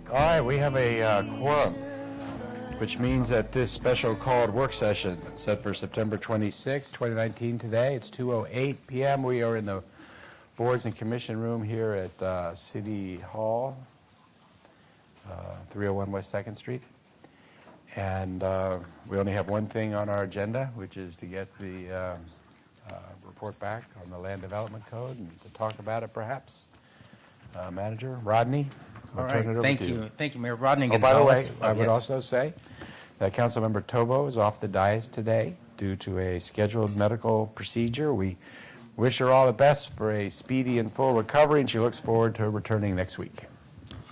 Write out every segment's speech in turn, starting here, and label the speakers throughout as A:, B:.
A: All right, we have a quorum, which means that this special called work session set for September 26, 2019 today. It's 2:08 p.m. We are in the Boards and Commission room here at City Hall, 301 West 2nd Street. And we only have one thing on our agenda, which is to get the report back on the Land Development Code and to talk about it perhaps. Manager Rodney, I'll turn it over to you.
B: Thank you, Mayor. Rodney
A: By the way,
B: Gonzalez.
A: I would also say that Councilmember Tobo is off the dais today due to a scheduled medical procedure. We wish her all the best for a speedy and full recovery, and she looks forward to returning next week.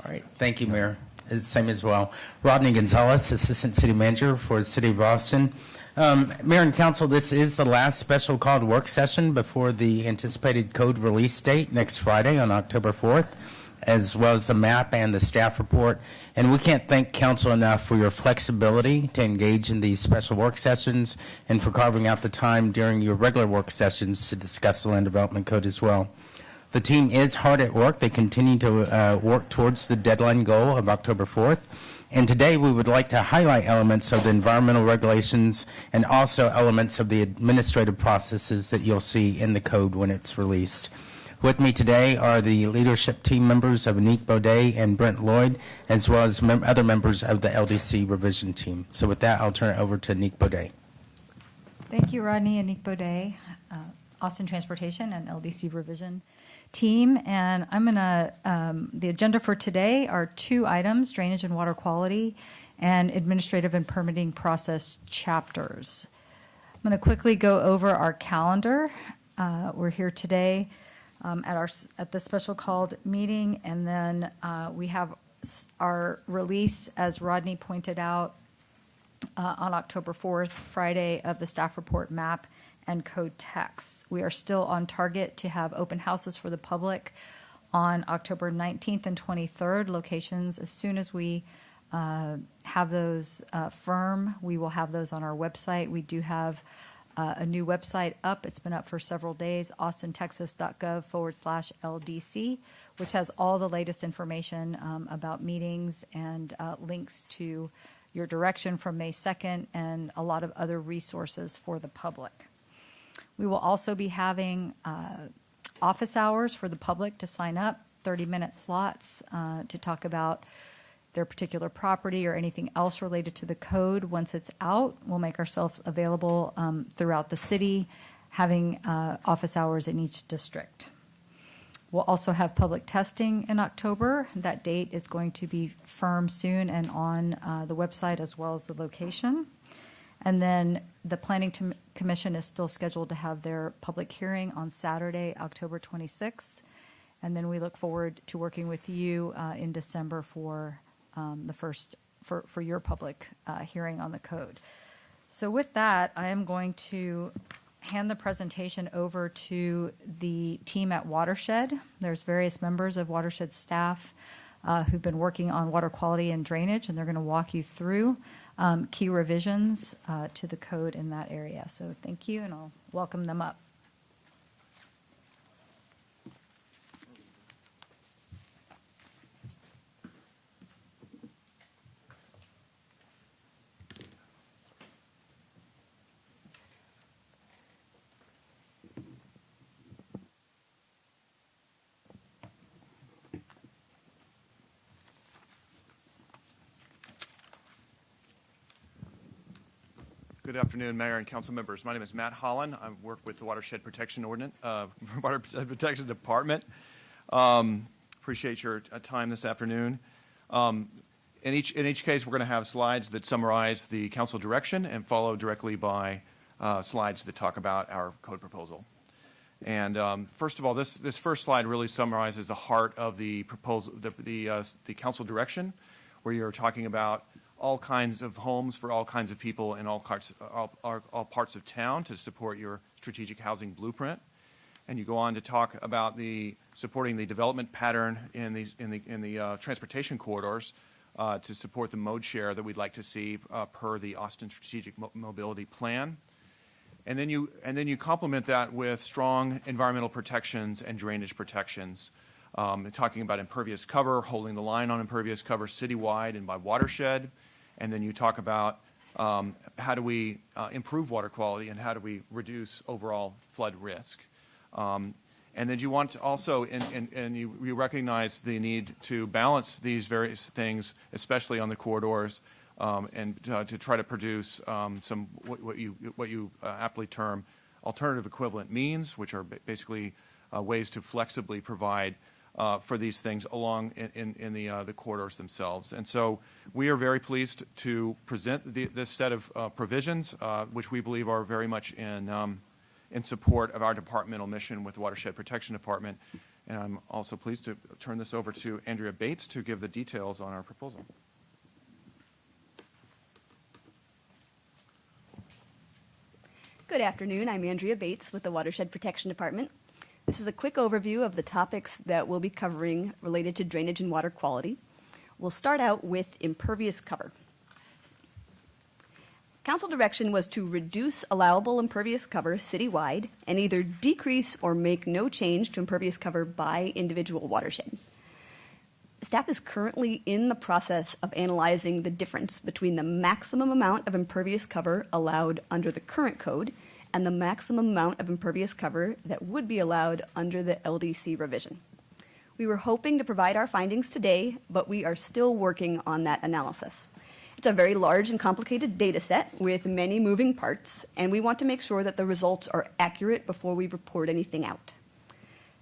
B: All right. Thank you, Mayor. Same as well. Rodney Gonzalez, Assistant City Manager for the City of Austin. Mayor and Council, this is the last special called work session before the anticipated code release date next Friday on October 4th, as well as the map and the staff report. And we can't thank Council enough for your flexibility to engage in these special work sessions and for carving out the time during your regular work sessions to discuss the Land Development Code as well. The team is hard at work. They continue to work towards the deadline goal of October 4th. And today we would like to highlight elements of the environmental regulations and also elements of the administrative processes that you'll see in the code when it's released. With me today are the leadership team members of Anique Baudet and Brent Lloyd, as well as other members of the LDC revision team. So with that, I'll turn it over to Anique Baudet.
C: Thank you, Rodney. Anique Baudet, Austin Transportation and LDC revision team. And I'm going to, the agenda for today are two items, drainage and water quality and administrative and permitting process chapters. I'm going to quickly go over our calendar. We're here today at the special called meeting, and then we have our release, as Rodney pointed out, on October 4th, Friday, of the staff report, map, and code text. We are still on target to have open houses for the public on October 19th and 23rd. Locations, as soon as we have those firm, we will have those on our website. We do have a new website up. It's been up for several days, austintexas.gov/LDC, which has all the latest information about meetings and links to your direction from May 2nd and a lot of other resources for the public. We will also be having office hours for the public to sign up, 30-minute slots to talk about their particular property or anything else related to the code. Once it's out, we'll make ourselves available throughout the city, having office hours in each district. We'll also have public testing in October. That date is going to be firm soon and on the website as well as the location. And then the Planning Commission is still scheduled to have their public hearing on Saturday, October 26th. And then we look forward to working with you in December for for your public hearing on the code. So with that, I am going to hand the presentation over to the team at Watershed. There's various members of Watershed staff who've been working on water quality and drainage, and they're going to walk you through key revisions to the code in that area. So thank you, and I'll welcome them up.
D: Good afternoon, Mayor and Council members. My name is Matt Holland. I work with the Watershed Protection Department. Appreciate your time this afternoon. In each case, we're going to have slides that summarize the council direction and follow directly by slides that talk about our code proposal. And first of all, this first slide really summarizes the heart of the proposal, the council direction, where you're talking about all kinds of homes for all kinds of people in all parts of town to support your strategic housing blueprint. And you go on to talk about supporting the development pattern in the transportation corridors to support the mode share that we'd like to see per the Austin Strategic Mobility Plan. And then you complement that with strong environmental protections and drainage protections talking about impervious cover, holding the line on impervious cover citywide and by watershed. And then you talk about how do we improve water quality and how do we reduce overall flood risk. And then you want to also, and you recognize the need to balance these various things, especially on the corridors, and to try to produce some what you aptly term alternative equivalent means, which are basically ways to flexibly provide for these things along in the corridors themselves. And so we are very pleased to present this set of provisions, which we believe are very much in support of our departmental mission with the Watershed Protection Department. And I'm also pleased to turn this over to Andrea Bates to give the details on our proposal.
E: Good afternoon. I'm Andrea Bates with the Watershed Protection Department. This is a quick overview of the topics that we'll be covering related to drainage and water quality. We'll start out with impervious cover. Council direction was to reduce allowable impervious cover citywide and either decrease or make no change to impervious cover by individual watershed. Staff is currently in the process of analyzing the difference between the maximum amount of impervious cover allowed under the current code and the maximum amount of impervious cover that would be allowed under the LDC revision. We were hoping to provide our findings today, but we are still working on that analysis. It's a very large and complicated data set with many moving parts, and we want to make sure that the results are accurate before we report anything out.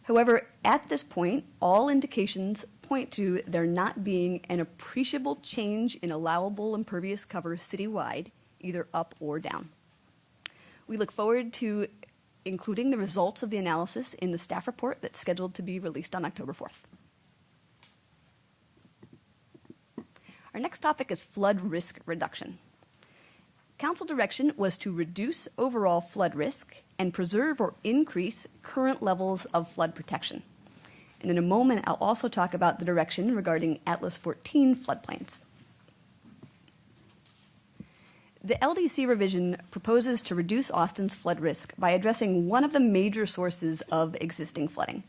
E: However, at this point, all indications point to there not being an appreciable change in allowable impervious cover citywide, either up or down. We look forward to including the results of the analysis in the staff report that's scheduled to be released on October 4th. Our next topic is flood risk reduction. Council direction was to reduce overall flood risk and preserve or increase current levels of flood protection. And in a moment, I'll also talk about the direction regarding Atlas 14 floodplains. The LDC revision proposes to reduce Austin's flood risk by addressing one of the major sources of existing flooding: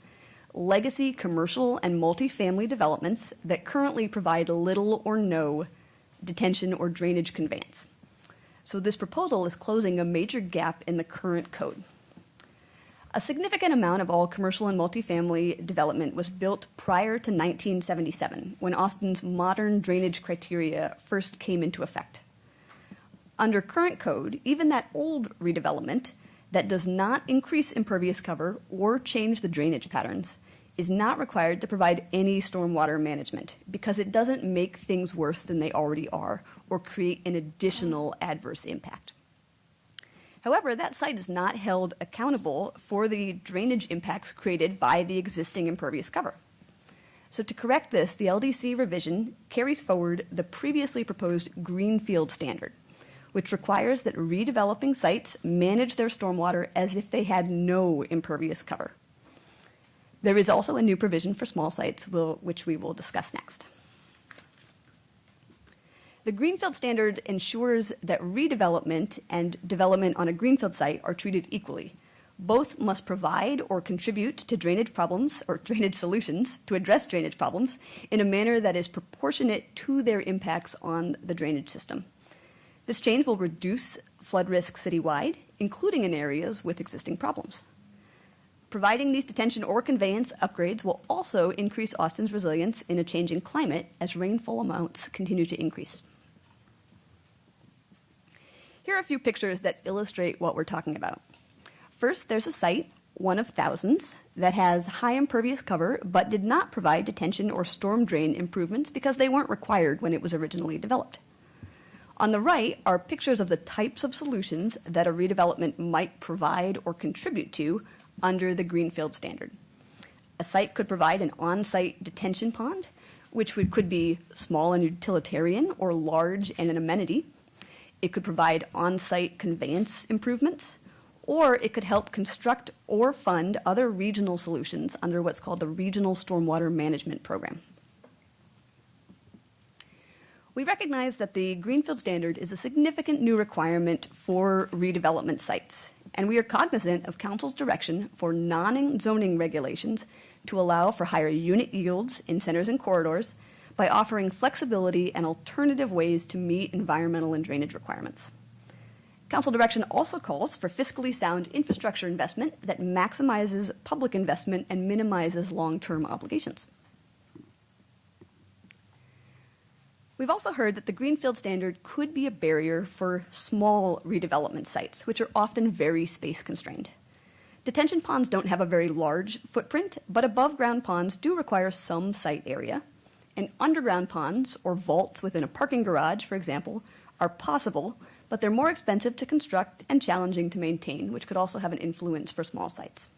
E: legacy commercial and multifamily developments that currently provide little or no detention or drainage conveyance. So this proposal is closing a major gap in the current code. A significant amount of all commercial and multifamily development was built prior to 1977, when Austin's modern drainage criteria first came into effect. Under current code, even that old redevelopment that does not increase impervious cover or change the drainage patterns is not required to provide any stormwater management because it doesn't make things worse than they already are or create an additional adverse impact. However, that site is not held accountable for the drainage impacts created by the existing impervious cover. So to correct this, the LDC revision carries forward the previously proposed greenfield standard, which requires that redeveloping sites manage their stormwater as if they had no impervious cover. There is also a new provision for small sites, which we will discuss next. The greenfield standard ensures that redevelopment and development on a greenfield site are treated equally. Both must provide or contribute to drainage problems or drainage solutions to address drainage problems in a manner that is proportionate to their impacts on the drainage system. This change will reduce flood risk citywide, including in areas with existing problems. Providing these detention or conveyance upgrades will also increase Austin's resilience in a changing climate as rainfall amounts continue to increase. Here are a few pictures that illustrate what we're talking about. First, there's a site, one of thousands, that has high impervious cover but did not provide detention or storm drain improvements because they weren't required when it was originally developed. On the right are pictures of the types of solutions that a redevelopment might provide or contribute to under the greenfield standard. A site could provide an on-site detention pond, which could be small and utilitarian or large and an amenity. It could provide on-site conveyance improvements, or it could help construct or fund other regional solutions under what's called the Regional Stormwater Management Program. We recognize that the Greenfield Standard is a significant new requirement for redevelopment sites, and we are cognizant of Council's direction for non-zoning regulations to allow for higher unit yields in centers and corridors by offering flexibility and alternative ways to meet environmental and drainage requirements. Council direction also calls for fiscally sound infrastructure investment that maximizes public investment and minimizes long-term obligations. We've also heard that the Greenfield standard could be a barrier for small redevelopment sites, which are often very space constrained. Detention ponds don't have a very large footprint, but above-ground ponds do require some site area. And underground ponds, or vaults within a parking garage, for example, are possible, but they're more expensive to construct and challenging to maintain, which could also have an influence for small sites.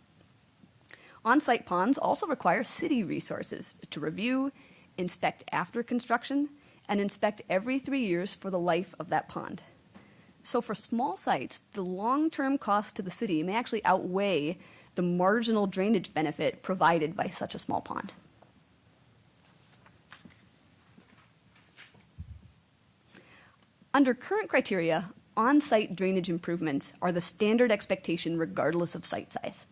E: On-site ponds also require city resources to review, inspect after construction, and inspect every 3 years for the life of that pond. So for small sites, the long-term cost to the city may actually outweigh the marginal drainage benefit provided by such a small pond. Under current criteria, on-site drainage improvements are the standard expectation regardless of site size.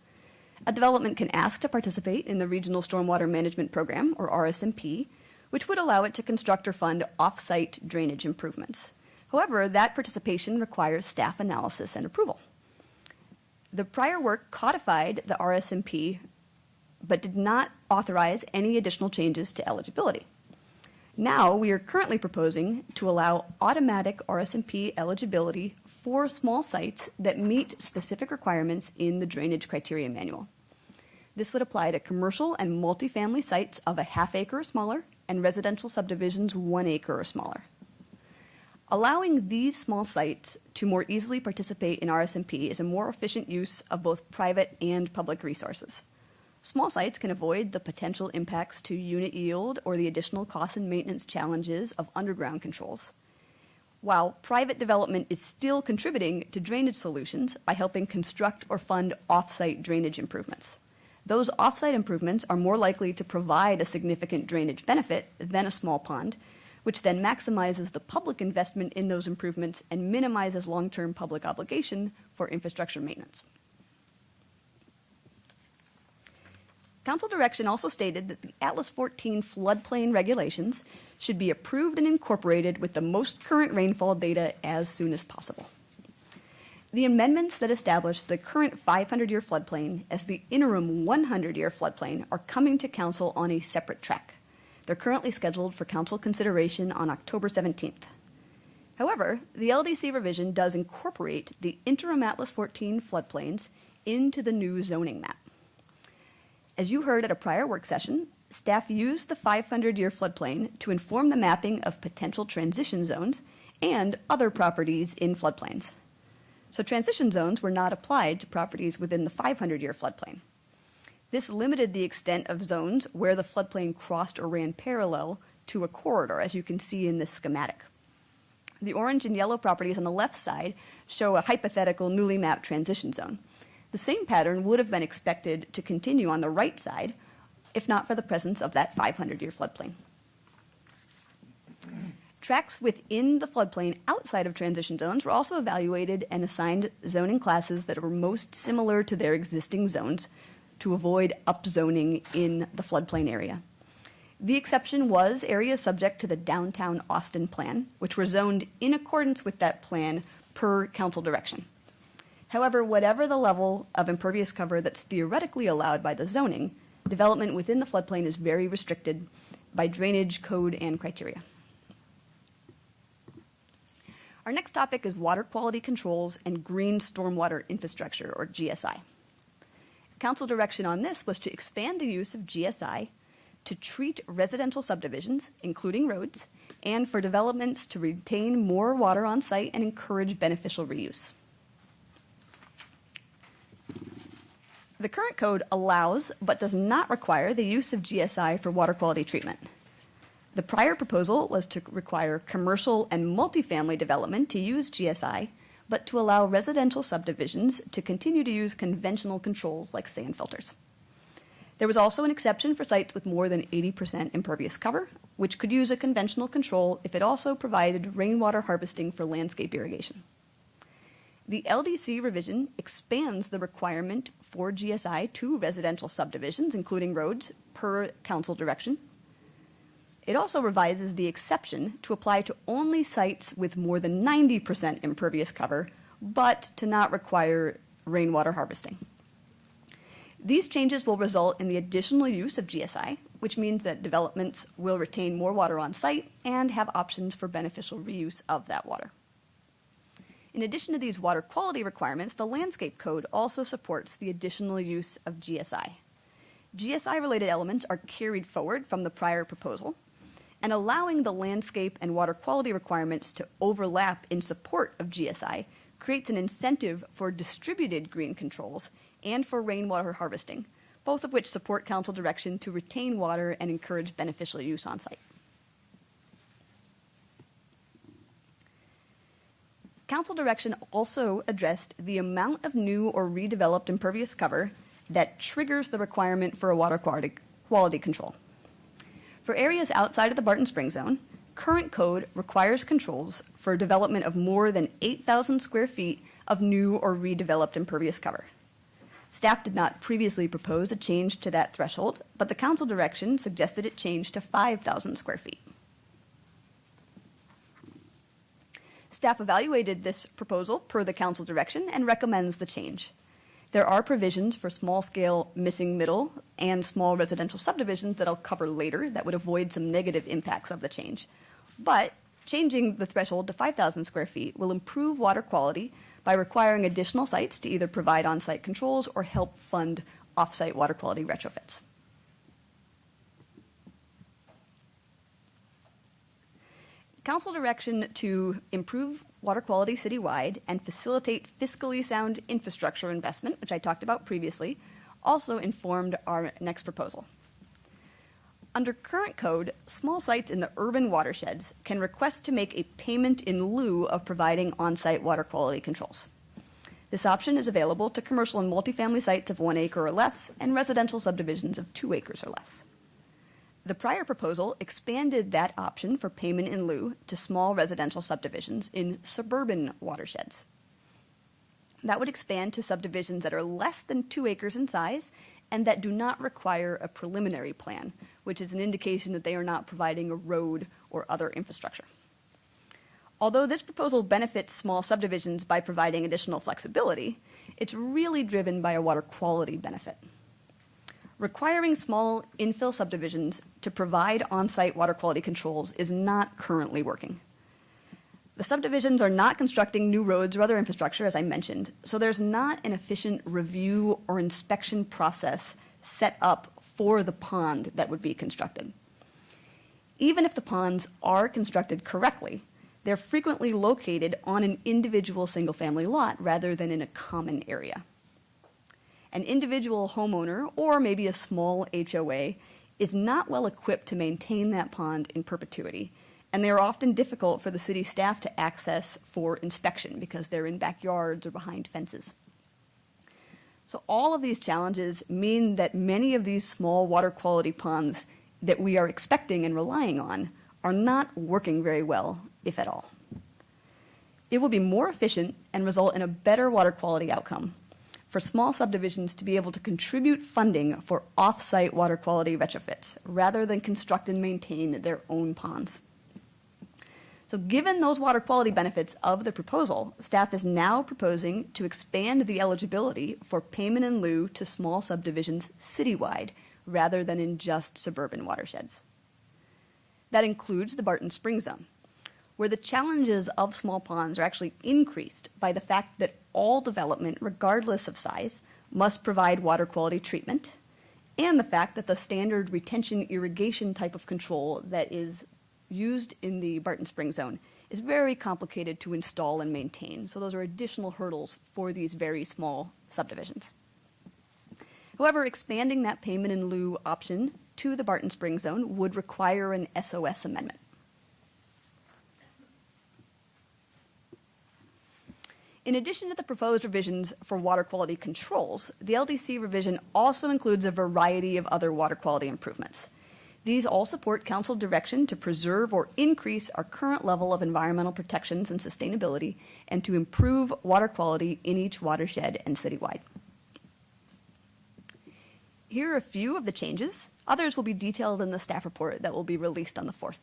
E: A development can ask to participate in the Regional Stormwater Management Program, or RSMP, which would allow it to construct or fund off-site drainage improvements. However, that participation requires staff analysis and approval. The prior work codified the RSMP, but did not authorize any additional changes to eligibility. Now, we are currently proposing to allow automatic RSMP eligibility for small sites that meet specific requirements in the Drainage Criteria Manual. This would apply to commercial and multifamily sites of a half acre or smaller, and residential subdivisions 1 acre or smaller. Allowing these small sites to more easily participate in RSMP is a more efficient use of both private and public resources. Small sites can avoid the potential impacts to unit yield or the additional costs and maintenance challenges of underground controls, while private development is still contributing to drainage solutions by helping construct or fund off-site drainage improvements. Those off-site improvements are more likely to provide a significant drainage benefit than a small pond, which then maximizes the public investment in those improvements and minimizes long-term public obligation for infrastructure maintenance. Council direction also stated that the Atlas 14 floodplain regulations should be approved and incorporated with the most current rainfall data as soon as possible. The amendments that establish the current 500-year floodplain as the interim 100-year floodplain are coming to Council on a separate track. They're currently scheduled for Council consideration on October 17th. However, the LDC revision does incorporate the interim Atlas 14 floodplains into the new zoning map. As you heard at a prior work session, staff used the 500-year floodplain to inform the mapping of potential transition zones and other properties in floodplains. So transition zones were not applied to properties within the 500-year floodplain. This limited the extent of zones where the floodplain crossed or ran parallel to a corridor, as you can see in this schematic. The orange and yellow properties on the left side show a hypothetical newly mapped transition zone. The same pattern would have been expected to continue on the right side, if not for the presence of that 500-year floodplain. Tracts within the floodplain outside of transition zones were also evaluated and assigned zoning classes that were most similar to their existing zones to avoid upzoning in the floodplain area. The exception was areas subject to the Downtown Austin Plan, which were zoned in accordance with that plan per council direction. However, whatever the level of impervious cover that's theoretically allowed by the zoning, development within the floodplain is very restricted by drainage code and criteria. Our next topic is water quality controls and green stormwater infrastructure, or GSI. Council direction on this was to expand the use of GSI to treat residential subdivisions, including roads, and for developments to retain more water on site and encourage beneficial reuse. The current code allows, but does not require, the use of GSI for water quality treatment. The prior proposal was to require commercial and multifamily development to use GSI, but to allow residential subdivisions to continue to use conventional controls like sand filters. There was also an exception for sites with more than 80% impervious cover, which could use a conventional control if it also provided rainwater harvesting for landscape irrigation. The LDC revision expands the requirement for GSI to residential subdivisions, including roads, per council direction. It also revises the exception to apply to only sites with more than 90% impervious cover, but to not require rainwater harvesting. These changes will result in the additional use of GSI, which means that developments will retain more water on site and have options for beneficial reuse of that water. In addition to these water quality requirements, the landscape code also supports the additional use of GSI. GSI-related elements are carried forward from the prior proposal, and allowing the landscape and water quality requirements to overlap in support of GSI creates an incentive for distributed green controls and for rainwater harvesting, both of which support council direction to retain water and encourage beneficial use on site. Council direction also addressed the amount of new or redeveloped impervious cover that triggers the requirement for a water quality control. For areas outside of the Barton Springs zone, current code requires controls for development of more than 8,000 square feet of new or redeveloped impervious cover. Staff did not previously propose a change to that threshold, but the council direction suggested it change to 5,000 square feet. Staff evaluated this proposal per the council direction and recommends the change. There are provisions for small-scale missing middle and small residential subdivisions that I'll cover later that would avoid some negative impacts of the change. But changing the threshold to 5,000 square feet will improve water quality by requiring additional sites to either provide on-site controls or help fund off-site water quality retrofits. Council direction to improve water quality citywide and facilitate fiscally sound infrastructure investment, which I talked about previously, also informed our next proposal. Under current code, small sites in the urban watersheds can request to make a payment in lieu of providing on-site water quality controls. This option is available to commercial and multifamily sites of 1 acre or less and residential subdivisions of 2 acres or less. The prior proposal expanded that option for payment in lieu to small residential subdivisions in suburban watersheds. That would expand to subdivisions that are less than 2 acres in size and that do not require a preliminary plan, which is an indication that they are not providing a road or other infrastructure. Although this proposal benefits small subdivisions by providing additional flexibility, it's really driven by a water quality benefit. Requiring small infill subdivisions to provide on-site water quality controls is not currently working. The subdivisions are not constructing new roads or other infrastructure, as I mentioned, so there's not an efficient review or inspection process set up for the pond that would be constructed. Even if the ponds are constructed correctly, they're frequently located on an individual single-family lot rather than in a common area. An individual homeowner, or maybe a small HOA, is not well equipped to maintain that pond in perpetuity, and they are often difficult for the city staff to access for inspection because they're in backyards or behind fences. So all of these challenges mean that many of these small water quality ponds that we are expecting and relying on are not working very well, if at all. It will be more efficient and result in a better water quality outcome for small subdivisions to be able to contribute funding for off-site water quality retrofits rather than construct and maintain their own ponds. So given those water quality benefits of the proposal, staff is now proposing to expand the eligibility for payment in lieu to small subdivisions citywide rather than in just suburban watersheds. That includes the Barton Springs zone, where the challenges of small ponds are actually increased by the fact that all development, regardless of size, must provide water quality treatment, and the fact that the standard retention irrigation type of control that is used in the Barton Springs zone is very complicated to install and maintain. So those are additional hurdles for these very small subdivisions. However, expanding that payment in lieu option to the Barton Springs zone would require an SOS amendment. In addition to the proposed revisions for water quality controls, the LDC revision also includes a variety of other water quality improvements. These all support council direction to preserve or increase our current level of environmental protections and sustainability and to improve water quality in each watershed and citywide. Here are a few of the changes. Others will be detailed in the staff report that will be released on the 4th.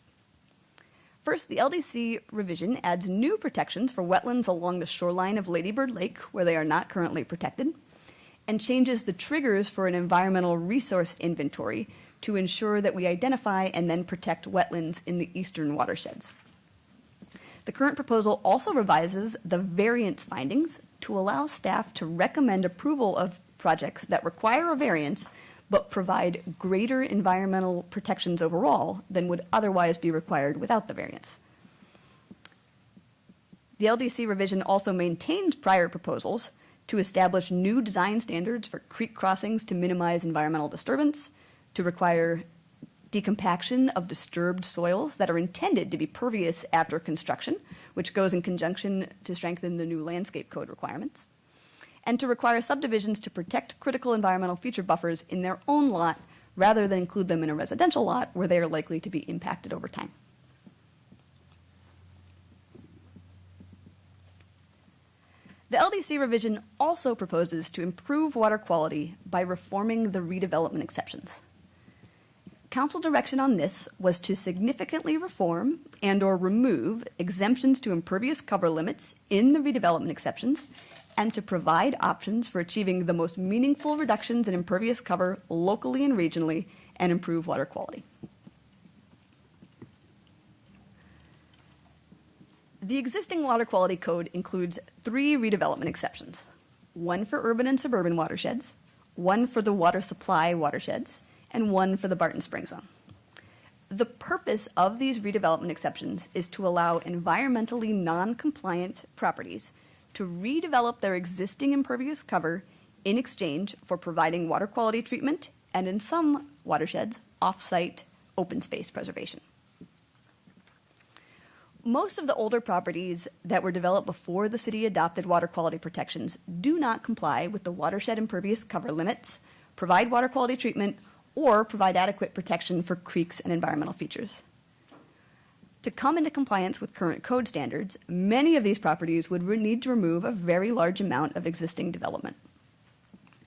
E: First, the LDC revision adds new protections for wetlands along the shoreline of Lady Bird Lake, where they are not currently protected, and changes the triggers for an environmental resource inventory to ensure that we identify and then protect wetlands in the eastern watersheds. The current proposal also revises the variance findings to allow staff to recommend approval of projects that require a variance but provide greater environmental protections overall than would otherwise be required without the variance. The LDC revision also maintains prior proposals to establish new design standards for creek crossings to minimize environmental disturbance, to require decompaction of disturbed soils that are intended to be pervious after construction, which goes in conjunction to strengthen the new landscape code requirements, and to require subdivisions to protect critical environmental feature buffers in their own lot rather than include them in a residential lot where they are likely to be impacted over time. The LDC revision also proposes to improve water quality by reforming the redevelopment exceptions. Council direction on this was to significantly reform and/or remove exemptions to impervious cover limits in the redevelopment exceptions and to provide options for achieving the most meaningful reductions in impervious cover locally and regionally and improve water quality. The existing water quality code includes 3 redevelopment exceptions, one for urban and suburban watersheds, one for the water supply watersheds, and one for the Barton Spring Zone. The purpose of these redevelopment exceptions is to allow environmentally non-compliant properties to redevelop their existing impervious cover in exchange for providing water quality treatment and, in some watersheds, off-site open space preservation. Most of the older properties that were developed before the city adopted water quality protections do not comply with the watershed impervious cover limits, provide water quality treatment, or provide adequate protection for creeks and environmental features. To come into compliance with current code standards, many of these properties would need to remove a very large amount of existing development.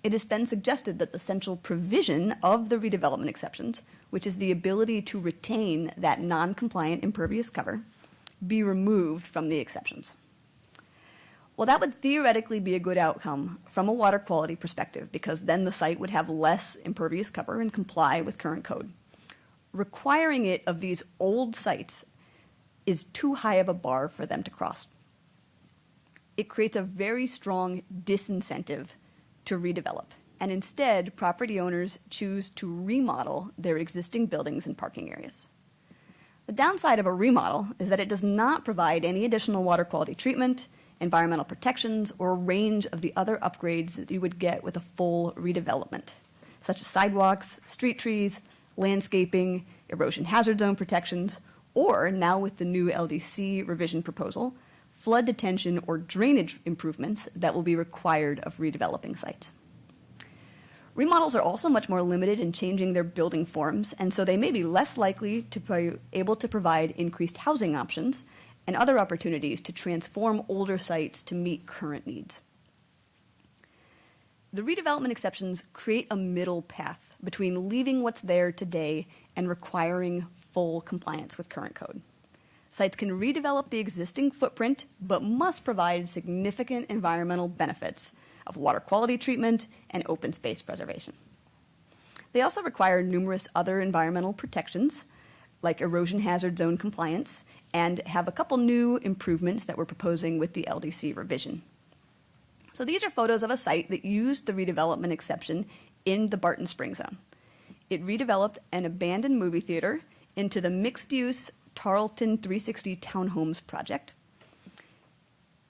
E: It has been suggested that the central provision of the redevelopment exceptions, which is the ability to retain that non-compliant impervious cover, be removed from the exceptions. Well, that would theoretically be a good outcome from a water quality perspective because then the site would have less impervious cover and comply with current code. Requiring it of these old sites is too high of a bar for them to cross. It creates a very strong disincentive to redevelop, and instead property owners choose to remodel their existing buildings and parking areas. The downside of a remodel is that it does not provide any additional water quality treatment, environmental protections, or a range of the other upgrades that you would get with a full redevelopment, such as sidewalks, street trees, landscaping, erosion hazard zone protections, or, now with the new LDC revision proposal, flood detention or drainage improvements that will be required of redeveloping sites. Remodels are also much more limited in changing their building forms, and so they may be less likely to be able to provide increased housing options and other opportunities to transform older sites to meet current needs. The redevelopment exceptions create a middle path between leaving what's there today and requiring full compliance with current code. Sites can redevelop the existing footprint, but must provide significant environmental benefits of water quality treatment and open space preservation. They also require numerous other environmental protections, like erosion hazard zone compliance, and have a couple new improvements that we're proposing with the LDC revision. So these are photos of a site that used the redevelopment exception in the Barton Spring Zone. It redeveloped an abandoned movie theater into the mixed-use Tarleton 360 Townhomes project.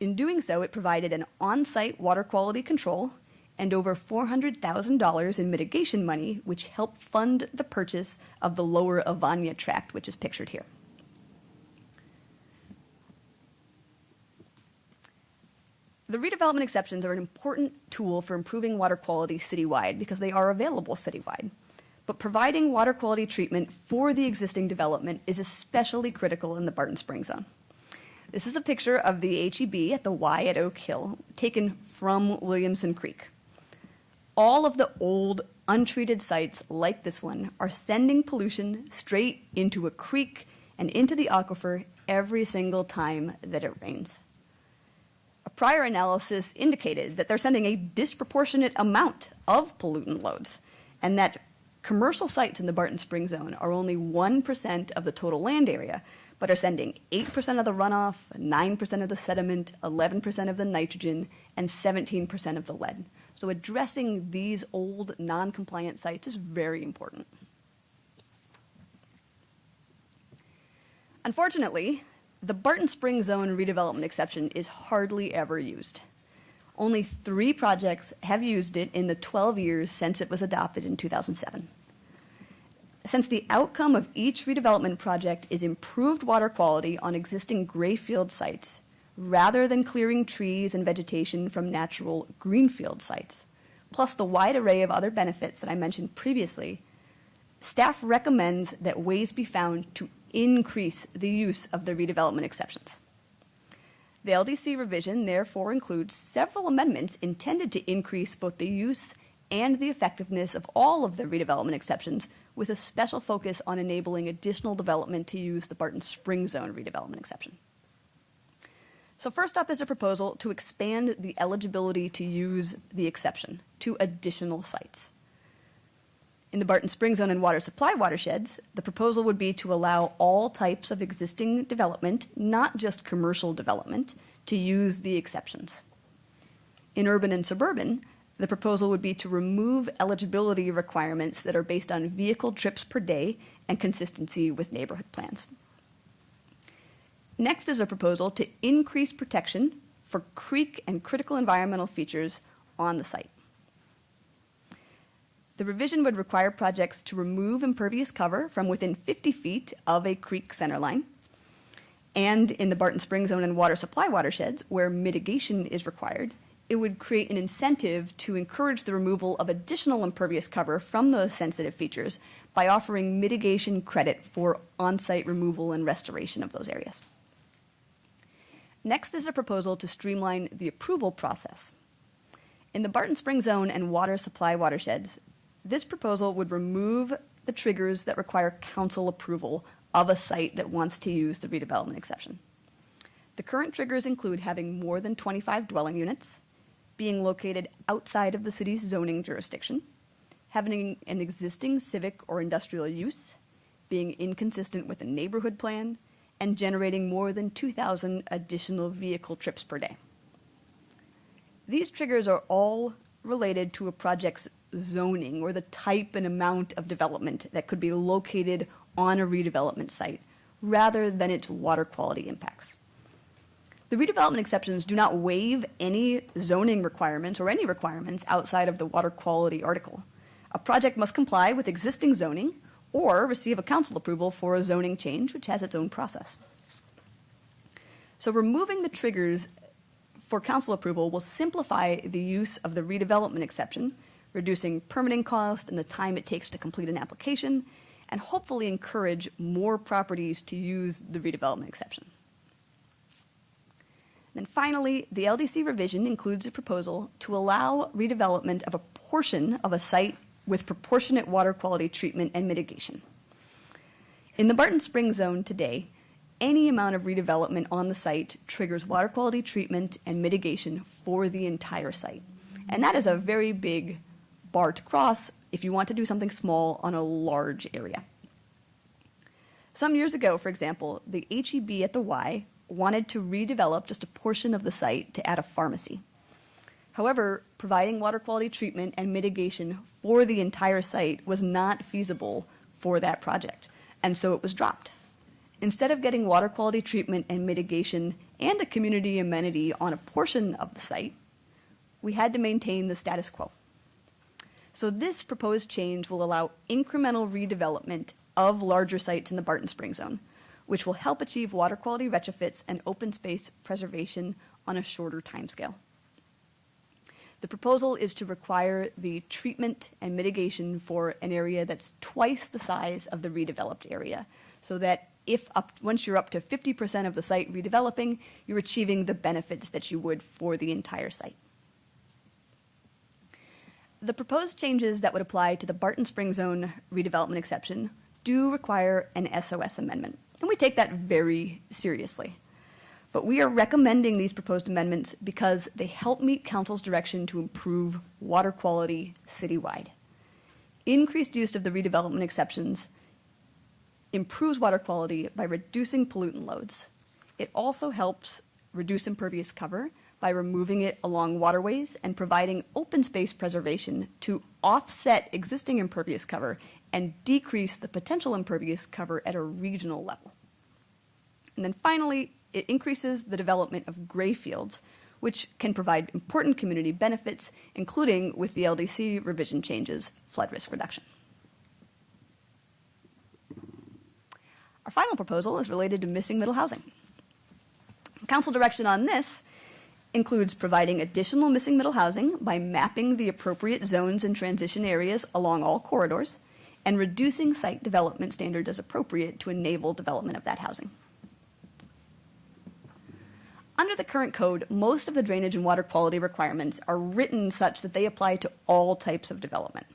E: In doing so, it provided an on-site water quality control and over $400,000 in mitigation money, which helped fund the purchase of the lower Avanya tract, which is pictured here. The redevelopment exceptions are an important tool for improving water quality citywide because they are available citywide. but providing water quality treatment for the existing development is especially critical in the Barton Springs zone. This is a picture of the HEB at the Y at Oak Hill, taken from Williamson Creek. All of the old, untreated sites like this one are sending pollution straight into a creek and into the aquifer every single time that it rains. A prior analysis indicated that they're sending a disproportionate amount of pollutant loads, and that commercial sites in the Barton Springs zone are only 1% of the total land area, but are sending 8% of the runoff, 9% of the sediment, 11% of the nitrogen, and 17% of the lead. So addressing these old, non-compliant sites is very important. Unfortunately, the Barton Springs zone redevelopment exception is hardly ever used. Only 3 projects have used it in the 12 years since it was adopted in 2007. Since the outcome of each redevelopment project is improved water quality on existing grayfield sites, rather than clearing trees and vegetation from natural greenfield sites, plus the wide array of other benefits that I mentioned previously, staff recommends that ways be found to increase the use of the redevelopment exceptions. The LDC revision therefore includes several amendments intended to increase both the use and the effectiveness of all of the redevelopment exceptions, with a special focus on enabling additional development to use the Barton Springs zone redevelopment exception. So first up is a proposal to expand the eligibility to use the exception to additional sites. In the Barton Springs zone and water supply watersheds, the proposal would be to allow all types of existing development, not just commercial development, to use the exceptions. In urban and suburban, the proposal would be to remove eligibility requirements that are based on vehicle trips per day and consistency with neighborhood plans. Next is a proposal to increase protection for creek and critical environmental features on the site. The revision would require projects to remove impervious cover from within 50 feet of a creek centerline. And in the Barton Springs zone and water supply watersheds, where mitigation is required, it would create an incentive to encourage the removal of additional impervious cover from those sensitive features by offering mitigation credit for on-site removal and restoration of those areas. Next is a proposal to streamline the approval process. In the Barton Springs zone and water supply watersheds, this proposal would remove the triggers that require council approval of a site that wants to use the redevelopment exception. The current triggers include having more than 25 dwelling units, being located outside of the city's zoning jurisdiction, having an existing civic or industrial use, being inconsistent with a neighborhood plan, and generating more than 2,000 additional vehicle trips per day. These triggers are all related to a project's zoning or the type and amount of development that could be located on a redevelopment site, rather than its water quality impacts. The redevelopment exceptions do not waive any zoning requirements or any requirements outside of the water quality article. A project must comply with existing zoning or receive a council approval for a zoning change, which has its own process. So removing the triggers for council approval will simplify the use of the redevelopment exception, reducing permitting costs and the time it takes to complete an application, and hopefully encourage more properties to use the redevelopment exception. Then finally, the LDC revision includes a proposal to allow redevelopment of a portion of a site with proportionate water quality treatment and mitigation. In the Barton Springs zone today, any amount of redevelopment on the site triggers water quality treatment and mitigation for the entire site. And that is a very big bar to cross if you want to do something small on a large area. Some years ago, for example, the HEB at the Y wanted to redevelop just a portion of the site to add a pharmacy. However, providing water quality treatment and mitigation for the entire site was not feasible for that project, and so it was dropped. Instead of getting water quality treatment and mitigation and a community amenity on a portion of the site, we had to maintain the status quo. So this proposed change will allow incremental redevelopment of larger sites in the Barton Springs zone, which will help achieve water quality retrofits and open space preservation on a shorter timescale. The proposal is to require the treatment and mitigation for an area that's twice the size of the redeveloped area, so that once you're up to 50% of the site redeveloping, you're achieving the benefits that you would for the entire site. The proposed changes that would apply to the Barton Springs Zone redevelopment exception do require an SOS amendment, and we take that very seriously. But we are recommending these proposed amendments because they help meet Council's direction to improve water quality citywide. Increased use of the redevelopment exceptions improves water quality by reducing pollutant loads. It also helps reduce impervious cover by removing it along waterways and providing open space preservation to offset existing impervious cover and decrease the potential impervious cover at a regional level. And then finally, it increases the development of gray fields, which can provide important community benefits, including with the LDC revision changes, flood risk reduction. Our final proposal is related to missing middle housing. Council direction on this includes providing additional missing middle housing by mapping the appropriate zones and transition areas along all corridors and reducing site development standards as appropriate to enable development of that housing. Under the current code, most of the drainage and water quality requirements are written such that they apply to all types of development.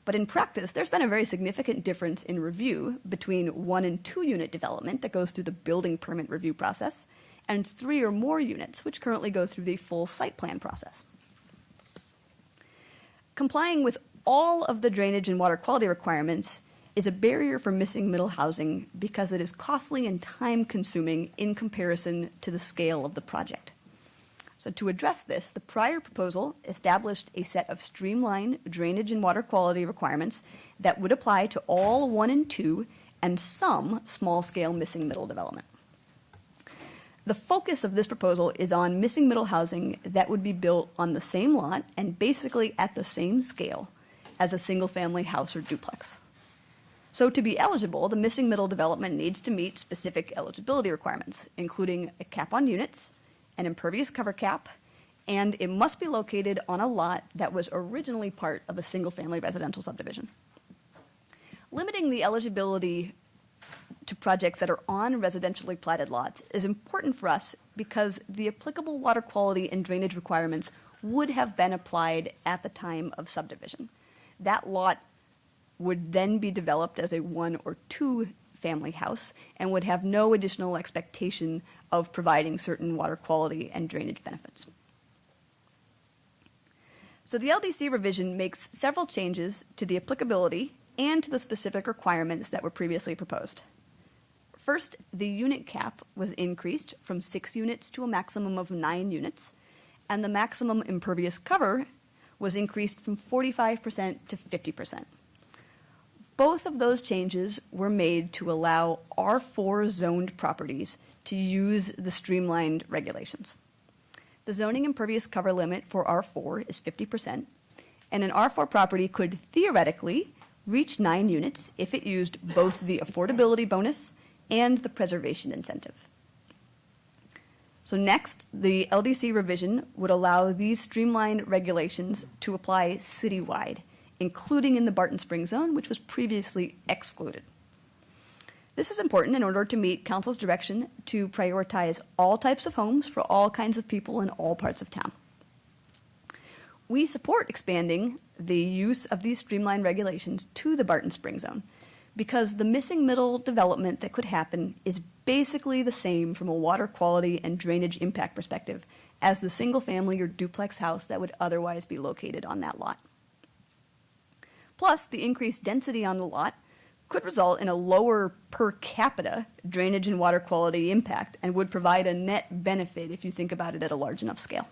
E: But in practice, there's been a very significant difference in review between 1 and 2 unit development that goes through the building permit review process and 3 or more units, which currently go through the full site plan process. Complying with all of the drainage and water quality requirements is a barrier for missing middle housing because it is costly and time-consuming in comparison to the scale of the project. So to address this, the prior proposal established a set of streamlined drainage and water quality requirements that would apply to all 1 and 2 and some small-scale missing middle development. The focus of this proposal is on missing middle housing that would be built on the same lot and basically at the same scale as a single-family house or duplex. So to be eligible, the missing middle development needs to meet specific eligibility requirements, including a cap on units, an impervious cover cap, and it must be located on a lot that was originally part of a single-family residential subdivision. Limiting the eligibility to projects that are on residentially platted lots is important for us because the applicable water quality and drainage requirements would have been applied at the time of subdivision. That lot would then be developed as a 1 or 2 family house and would have no additional expectation of providing certain water quality and drainage benefits. So the LDC revision makes several changes to the applicability and to the specific requirements that were previously proposed. First, the unit cap was increased from 6 units to a maximum of 9 units, and the maximum impervious cover was increased from 45% to 50%. Both of those changes were made to allow R4 zoned properties to use the streamlined regulations. The zoning impervious cover limit for R4 is 50%, and an R4 property could theoretically reach 9 units if it used both the affordability bonus and the preservation incentive. So next, the LDC revision would allow these streamlined regulations to apply citywide, including in the Barton Springs Zone, which was previously excluded. This is important in order to meet Council's direction to prioritize all types of homes for all kinds of people in all parts of town. We support expanding the use of these streamlined regulations to the Barton Springs Zone because the missing middle development that could happen is basically the same from a water quality and drainage impact perspective as the single-family or duplex house that would otherwise be located on that lot. Plus, the increased density on the lot could result in a lower per capita drainage and water quality impact and would provide a net benefit if you think about it at a large enough scale.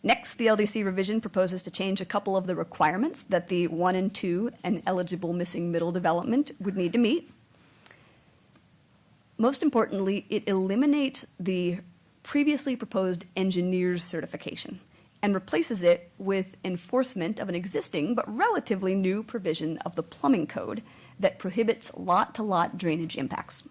E: Next, the LDC revision proposes to change a couple of the requirements that the 1 and 2 and eligible missing middle development would need to meet. Most importantly, it eliminates the previously proposed engineer's certification and replaces it with enforcement of an existing but relatively new provision of the plumbing code that prohibits lot-to-lot drainage impacts.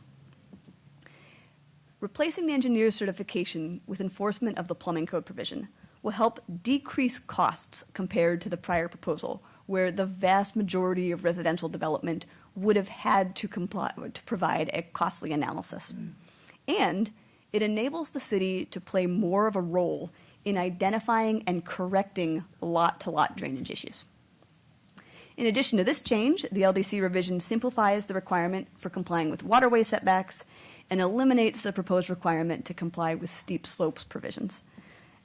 E: Replacing the engineer's certification with enforcement of the plumbing code provision will help decrease costs compared to the prior proposal, where the vast majority of residential development would have had to provide a costly analysis. And it enables the city to play more of a role in identifying and correcting lot-to-lot drainage issues. In addition to this change, the LDC revision simplifies the requirement for complying with waterway setbacks and eliminates the proposed requirement to comply with steep slopes provisions,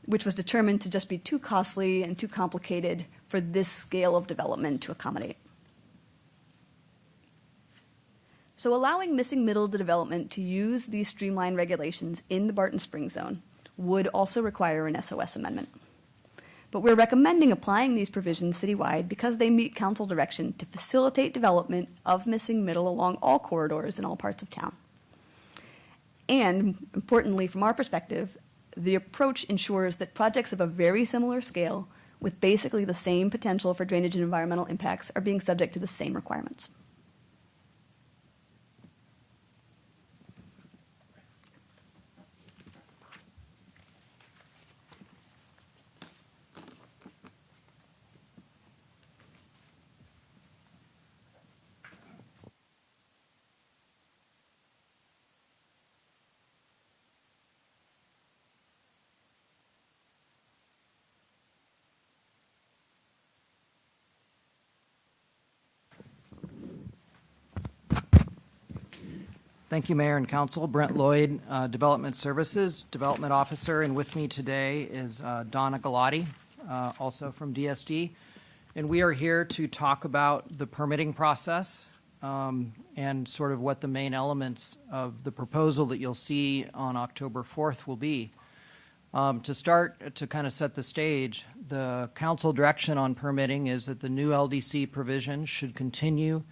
E: which was determined to just be too costly and too complicated for this scale of development to accommodate. So allowing missing middle development to use these streamlined regulations in the Barton Springs zone would also require an SOS amendment. But we're recommending applying these provisions citywide because they meet council direction to facilitate development of missing middle along all corridors in all parts of town. And importantly, from our perspective, the approach ensures that projects of a very similar scale with basically the same potential for drainage and environmental impacts are being subject to the same requirements.
F: Thank you, Mayor and Council. Brent Lloyd, Development Services, Development Officer, and with me today is Donna Galati, also from DSD. And we are here to talk about the permitting process and sort of what the main elements of the proposal that you'll see on October 4th will be. To start, to kind of set the stage, the council direction on permitting is that the new LDC provision should continue,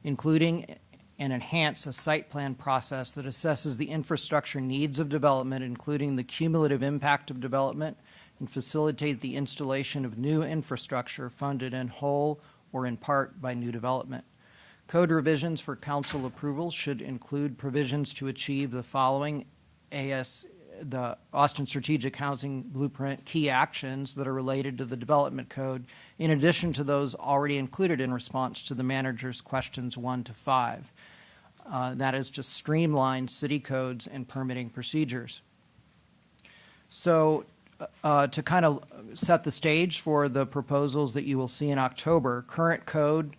F: including and enhance a site plan process that assesses the infrastructure needs of development, including the cumulative impact of development, and facilitate the installation of new infrastructure funded in whole or in part by new development. Code revisions for council approval should include provisions to achieve the following the Austin Strategic Housing Blueprint key actions that are related to the development code, in addition to those already included in response to the manager's questions 1 to 5. That is just streamlined city codes and permitting procedures. So to kind of set the stage for the proposals that you will see in October, current code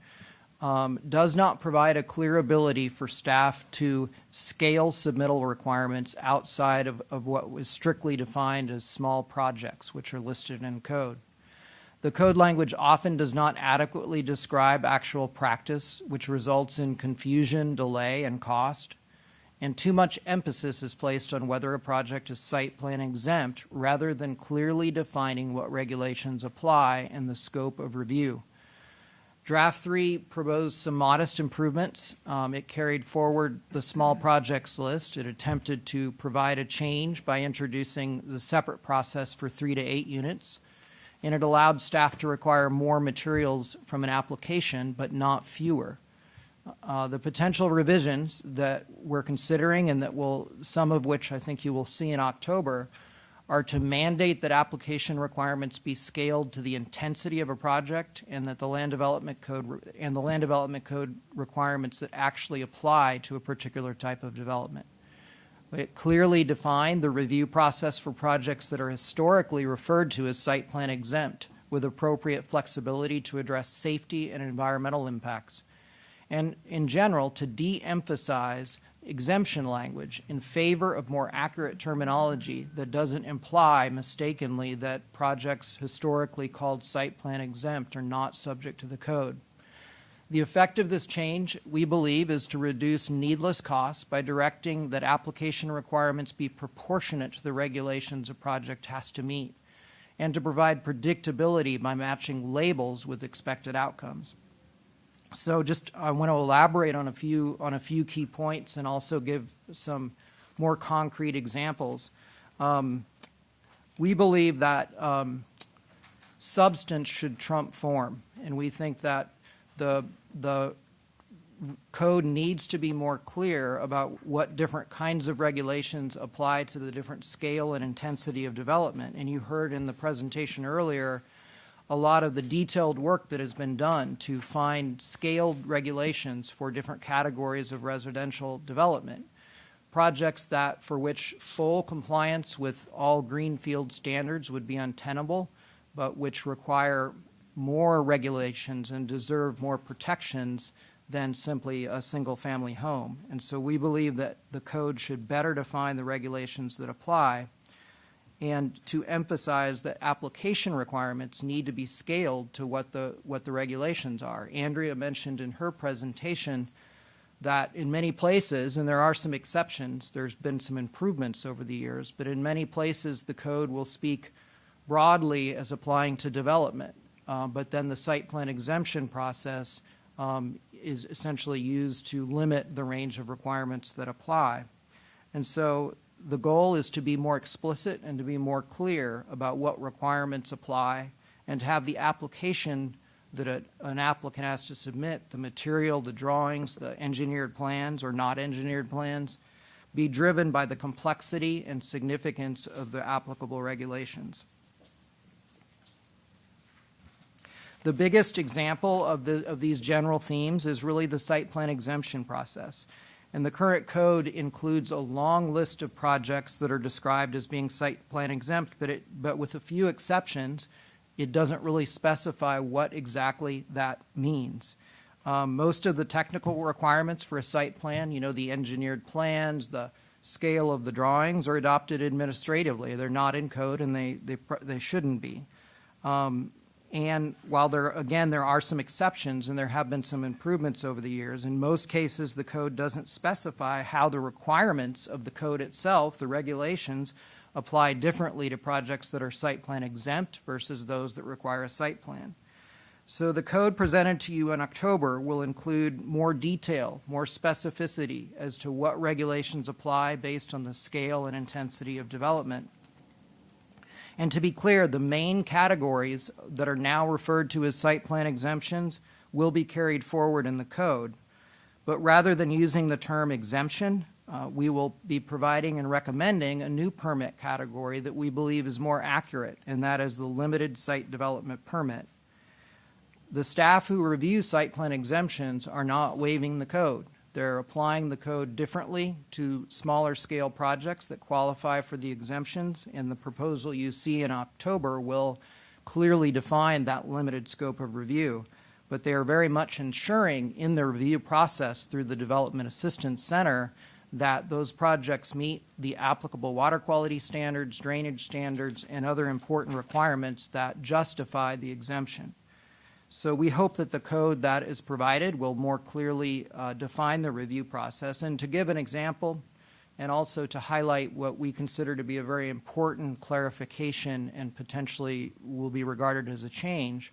F: does not provide a clear ability for staff to scale submittal requirements outside of what was strictly defined as small projects, which are listed in code. The code language often does not adequately describe actual practice, which results in confusion, delay, and cost. And too much emphasis is placed on whether a project is site plan exempt rather than clearly defining what regulations apply and the scope of review. Draft 3 proposed some modest improvements. It carried forward the small projects list. It attempted to provide a change by introducing the separate process for 3 to 8 units. And it allowed staff to require more materials from an application, but not fewer. The potential revisions that we're considering, and that some of which I think you will see in October, are to mandate that application requirements be scaled to the intensity of a project, and that the land development code requirements that actually apply to a particular type of development. It clearly defined the review process for projects that are historically referred to as site plan exempt, with appropriate flexibility to address safety and environmental impacts. And in general, to de-emphasize exemption language in favor of more accurate terminology that doesn't imply mistakenly that projects historically called site plan exempt are not subject to the code. The effect of this change, we believe, is to reduce needless costs by directing that application requirements be proportionate to the regulations a project has to meet, and to provide predictability by matching labels with expected outcomes. So I want to elaborate on a few key points and also give some more concrete examples. We believe that substance should trump form, and we think that the code needs to be more clear about what different kinds of regulations apply to the different scale and intensity of development. And you heard in the presentation earlier a lot of the detailed work that has been done to find scaled regulations for different categories of residential development. Projects that for which full compliance with all greenfield standards would be untenable, but which require more regulations and deserve more protections than simply a single-family home. And so we believe that the code should better define the regulations that apply, and to emphasize that application requirements need to be scaled to what the regulations are. Andrea mentioned in her presentation that in many places, and there are some exceptions, there's been some improvements over the years, but in many places the code will speak broadly as applying to development, but then the site plan exemption process is essentially used to limit the range of requirements that apply. And so the goal is to be more explicit and to be more clear about what requirements apply, and to have the application that an applicant has to submit, the material, the drawings, the engineered plans or not engineered plans, be driven by the complexity and significance of the applicable regulations. The biggest example of these general themes is really the site plan exemption process. And the current code includes a long list of projects that are described as being site plan exempt, but with a few exceptions, it doesn't really specify what exactly that means. Most of the technical requirements for a site plan, the engineered plans, the scale of the drawings, are adopted administratively. They're not in code, and they shouldn't be. And while there are some exceptions, and there have been some improvements over the years, in most cases the code doesn't specify how the requirements of the code itself, the regulations, apply differently to projects that are site plan exempt versus those that require a site plan. So the code presented to you in October will include more detail, more specificity as to what regulations apply based on the scale and intensity of development. And to be clear, the main categories that are now referred to as site plan exemptions will be carried forward in the code. But rather than using the term exemption, we will be providing and recommending a new permit category that we believe is more accurate, and that is the limited site development permit. The staff who review site plan exemptions are not waiving the code. They're applying the code differently to smaller scale projects that qualify for the exemptions, and the proposal you see in October will clearly define that limited scope of review. But they are very much ensuring in the review process through the Development Assistance Center that those projects meet the applicable water quality standards, drainage standards, and other important requirements that justify the exemption. So we hope that the code that is provided will more clearly define the review process. And to give an example, and also to highlight what we consider to be a very important clarification and potentially will be regarded as a change,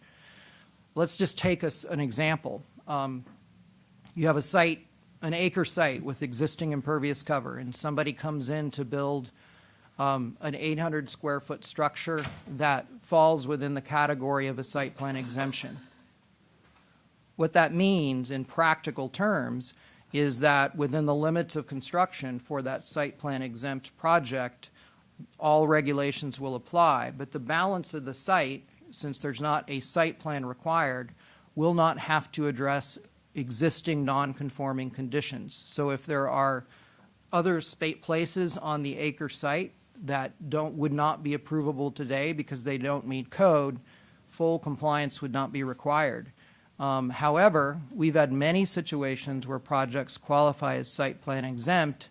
F: let's just take an example. You have a site, an acre site with existing impervious cover, and somebody comes in to build an 800 square foot structure that falls within the category of a site plan exemption. What that means in practical terms is that within the limits of construction for that site plan exempt project, all regulations will apply, but the balance of the site, since there's not a site plan required, will not have to address existing non-conforming conditions. So if there are other places on the acre site that would not be approvable today because they don't meet code, full compliance would not be required. However, we've had many situations where projects qualify as site plan exempt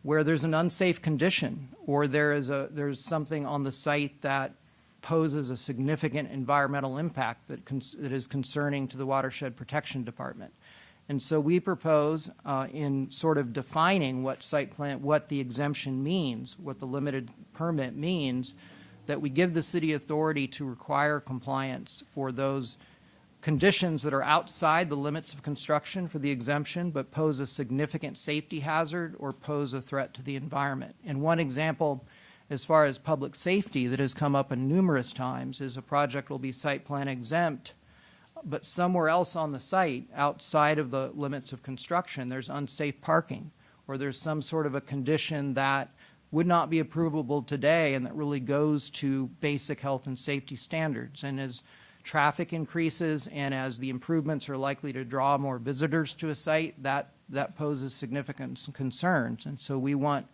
F: where there's an unsafe condition, or there's something on the site that poses a significant environmental impact that is concerning to the Watershed Protection Department. And so we propose in sort of defining what the exemption means, what the limited permit means, that we give the city authority to require compliance for those conditions that are outside the limits of construction for the exemption but pose a significant safety hazard or pose a threat to the environment. And one example as far as public safety that has come up numerous times is a project will be site plan exempt, but somewhere else on the site, outside of the limits of construction, there's unsafe parking, or there's some sort of a condition that would not be approvable today and that really goes to basic health and safety standards. And as traffic increases and as the improvements are likely to draw more visitors to a site, that poses significant concerns. And so we want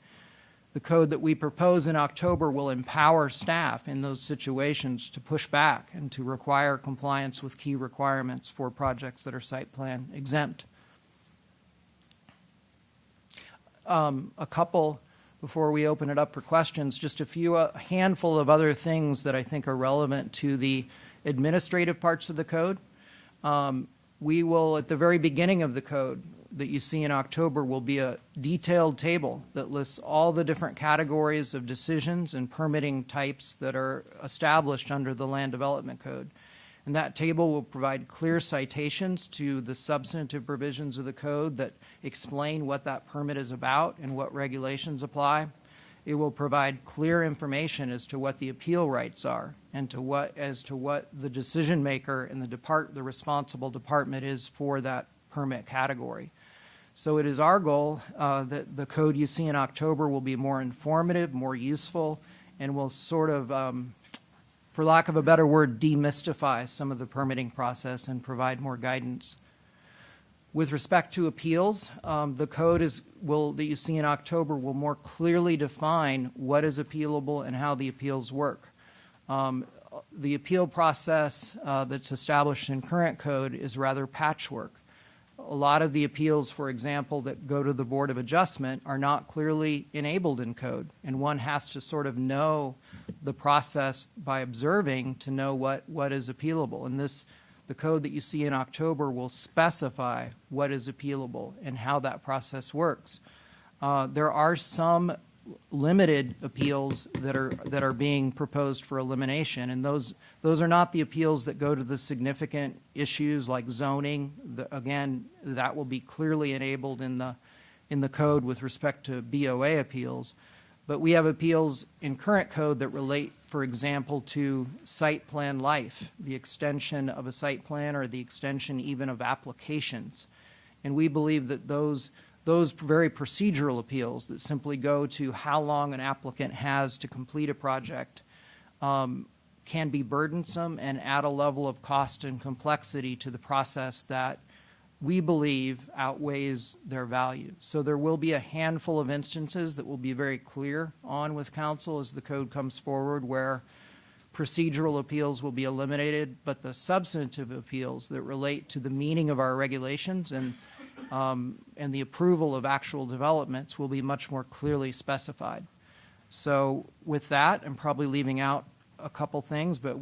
F: the code that we propose in October will empower staff in those situations to push back and to require compliance with key requirements for projects that are site plan exempt. A couple, before we open it up for questions, just a handful of other things that I think are relevant to the administrative parts of the code. We will, at the very beginning of the code that you see in October, will be a detailed table that lists all the different categories of decisions and permitting types that are established under the Land Development Code. And that table will provide clear citations to the substantive provisions of the code that explain what that permit is about and what regulations apply. It will provide clear information as to what the appeal rights are and as to what the decision maker and the responsible department is for that permit category. So it is our goal that the code you see in October will be more informative, more useful, and will sort of, for lack of a better word, demystify some of the permitting process and provide more guidance. With respect to appeals, the code that you see in October will more clearly define what is appealable and how the appeals work. The appeal process that's established in current code is rather patchwork. A lot of the appeals, for example, that go to the Board of Adjustment are not clearly enabled in code, and one has to sort of know the process by observing to know what is appealable. And the code that you see in October will specify what is appealable and how that process works. There are some limited appeals that are being proposed for elimination, and those are not the appeals that go to the significant issues like zoning. Again, that will be clearly enabled in the code with respect to BOA appeals. But we have appeals in current code that relate, for example, to site plan life, the extension of a site plan or the extension even of applications. And we believe that those very procedural appeals that simply go to how long an applicant has to complete a project can be burdensome and add a level of cost and complexity to the process that we believe outweighs their value. So there will be a handful of instances that will be very clear on with council as the code comes forward where procedural appeals will be eliminated, but the substantive appeals that relate to the meaning of our regulations and the approval of actual developments will be much more clearly specified. So with that, I'm probably leaving out a couple things, but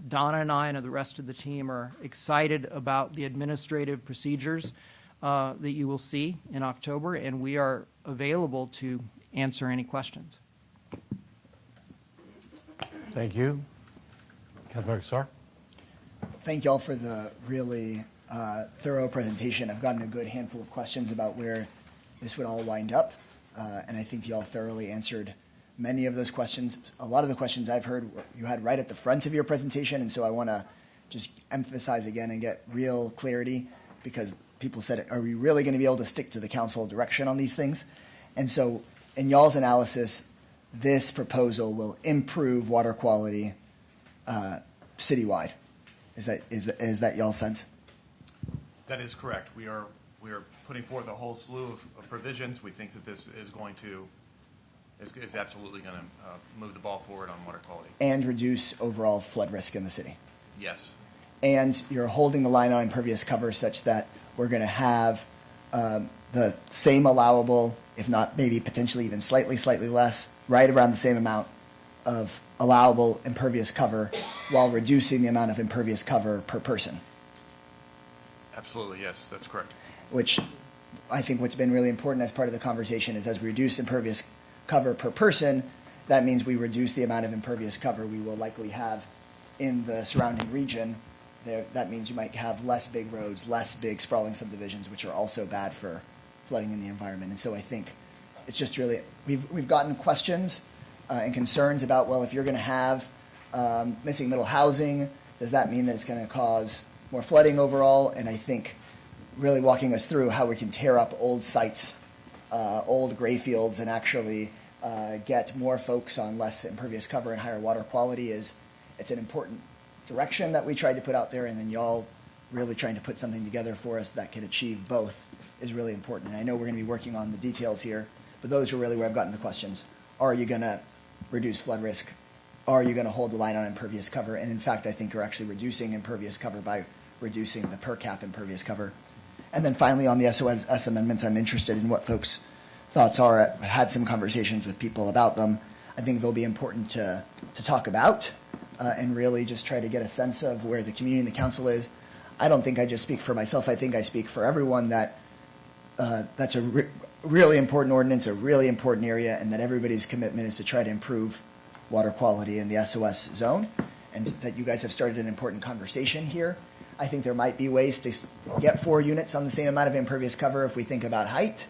F: Donna and I and the rest of the team are excited about the administrative procedures that you will see in October, and we are available to answer any questions.
A: Thank you. Councilmember Sar?
G: Thank you all for the really thorough presentation. I've gotten a good handful of questions about where this would all wind up, and I think you all thoroughly answered many of those questions. A lot of the questions I've heard you had right at the front of your presentation, and so I want to just emphasize again and get real clarity because people said, are we really going to be able to stick to the council direction on these things? And so in y'all's analysis, this proposal will improve water quality citywide. Is that y'all's sense?
D: That is correct. We are putting forth a whole slew of provisions. We think that this is going to is absolutely going to move the ball forward on water quality.
G: And reduce overall flood risk in the city.
D: Yes.
G: And you're holding the line on impervious cover such that we're going to have the same allowable, if not maybe potentially even slightly less, right around the same amount of allowable impervious cover while reducing the amount of impervious cover per person.
D: Absolutely, yes, that's correct.
G: Which I think what's been really important as part of the conversation is as we reduce impervious cover per person, that means we reduce the amount of impervious cover we will likely have in the surrounding region. That means you might have less big roads, less big sprawling subdivisions, which are also bad for flooding in the environment. And so I think it's just really, we've gotten questions and concerns about, well, if you're going to have missing middle housing, does that mean that it's going to cause more flooding overall, and I think really walking us through how we can tear up old sites, old gray fields, and actually get more folks on less impervious cover and higher water quality it's an important direction that we tried to put out there, and then y'all really trying to put something together for us that can achieve both is really important. And I know we're going to be working on the details here, but those are really where I've gotten the questions. Are you going to reduce flood risk? Are you going to hold the line on impervious cover? And in fact, I think you're actually reducing impervious cover by reducing the per cap impervious cover. And then finally, on the SOS amendments, I'm interested in what folks' thoughts are. I had some conversations with people about them. I think they'll be important to talk about and really just try to get a sense of where the community and the council is. I don't think I just speak for myself. I think I speak for everyone that that's a really important ordinance, a really important area, and that everybody's commitment is to try to improve water quality in the SOS zone, and that you guys have started an important conversation here. I think there might be ways to get 4 units on the same amount of impervious cover if we think about height.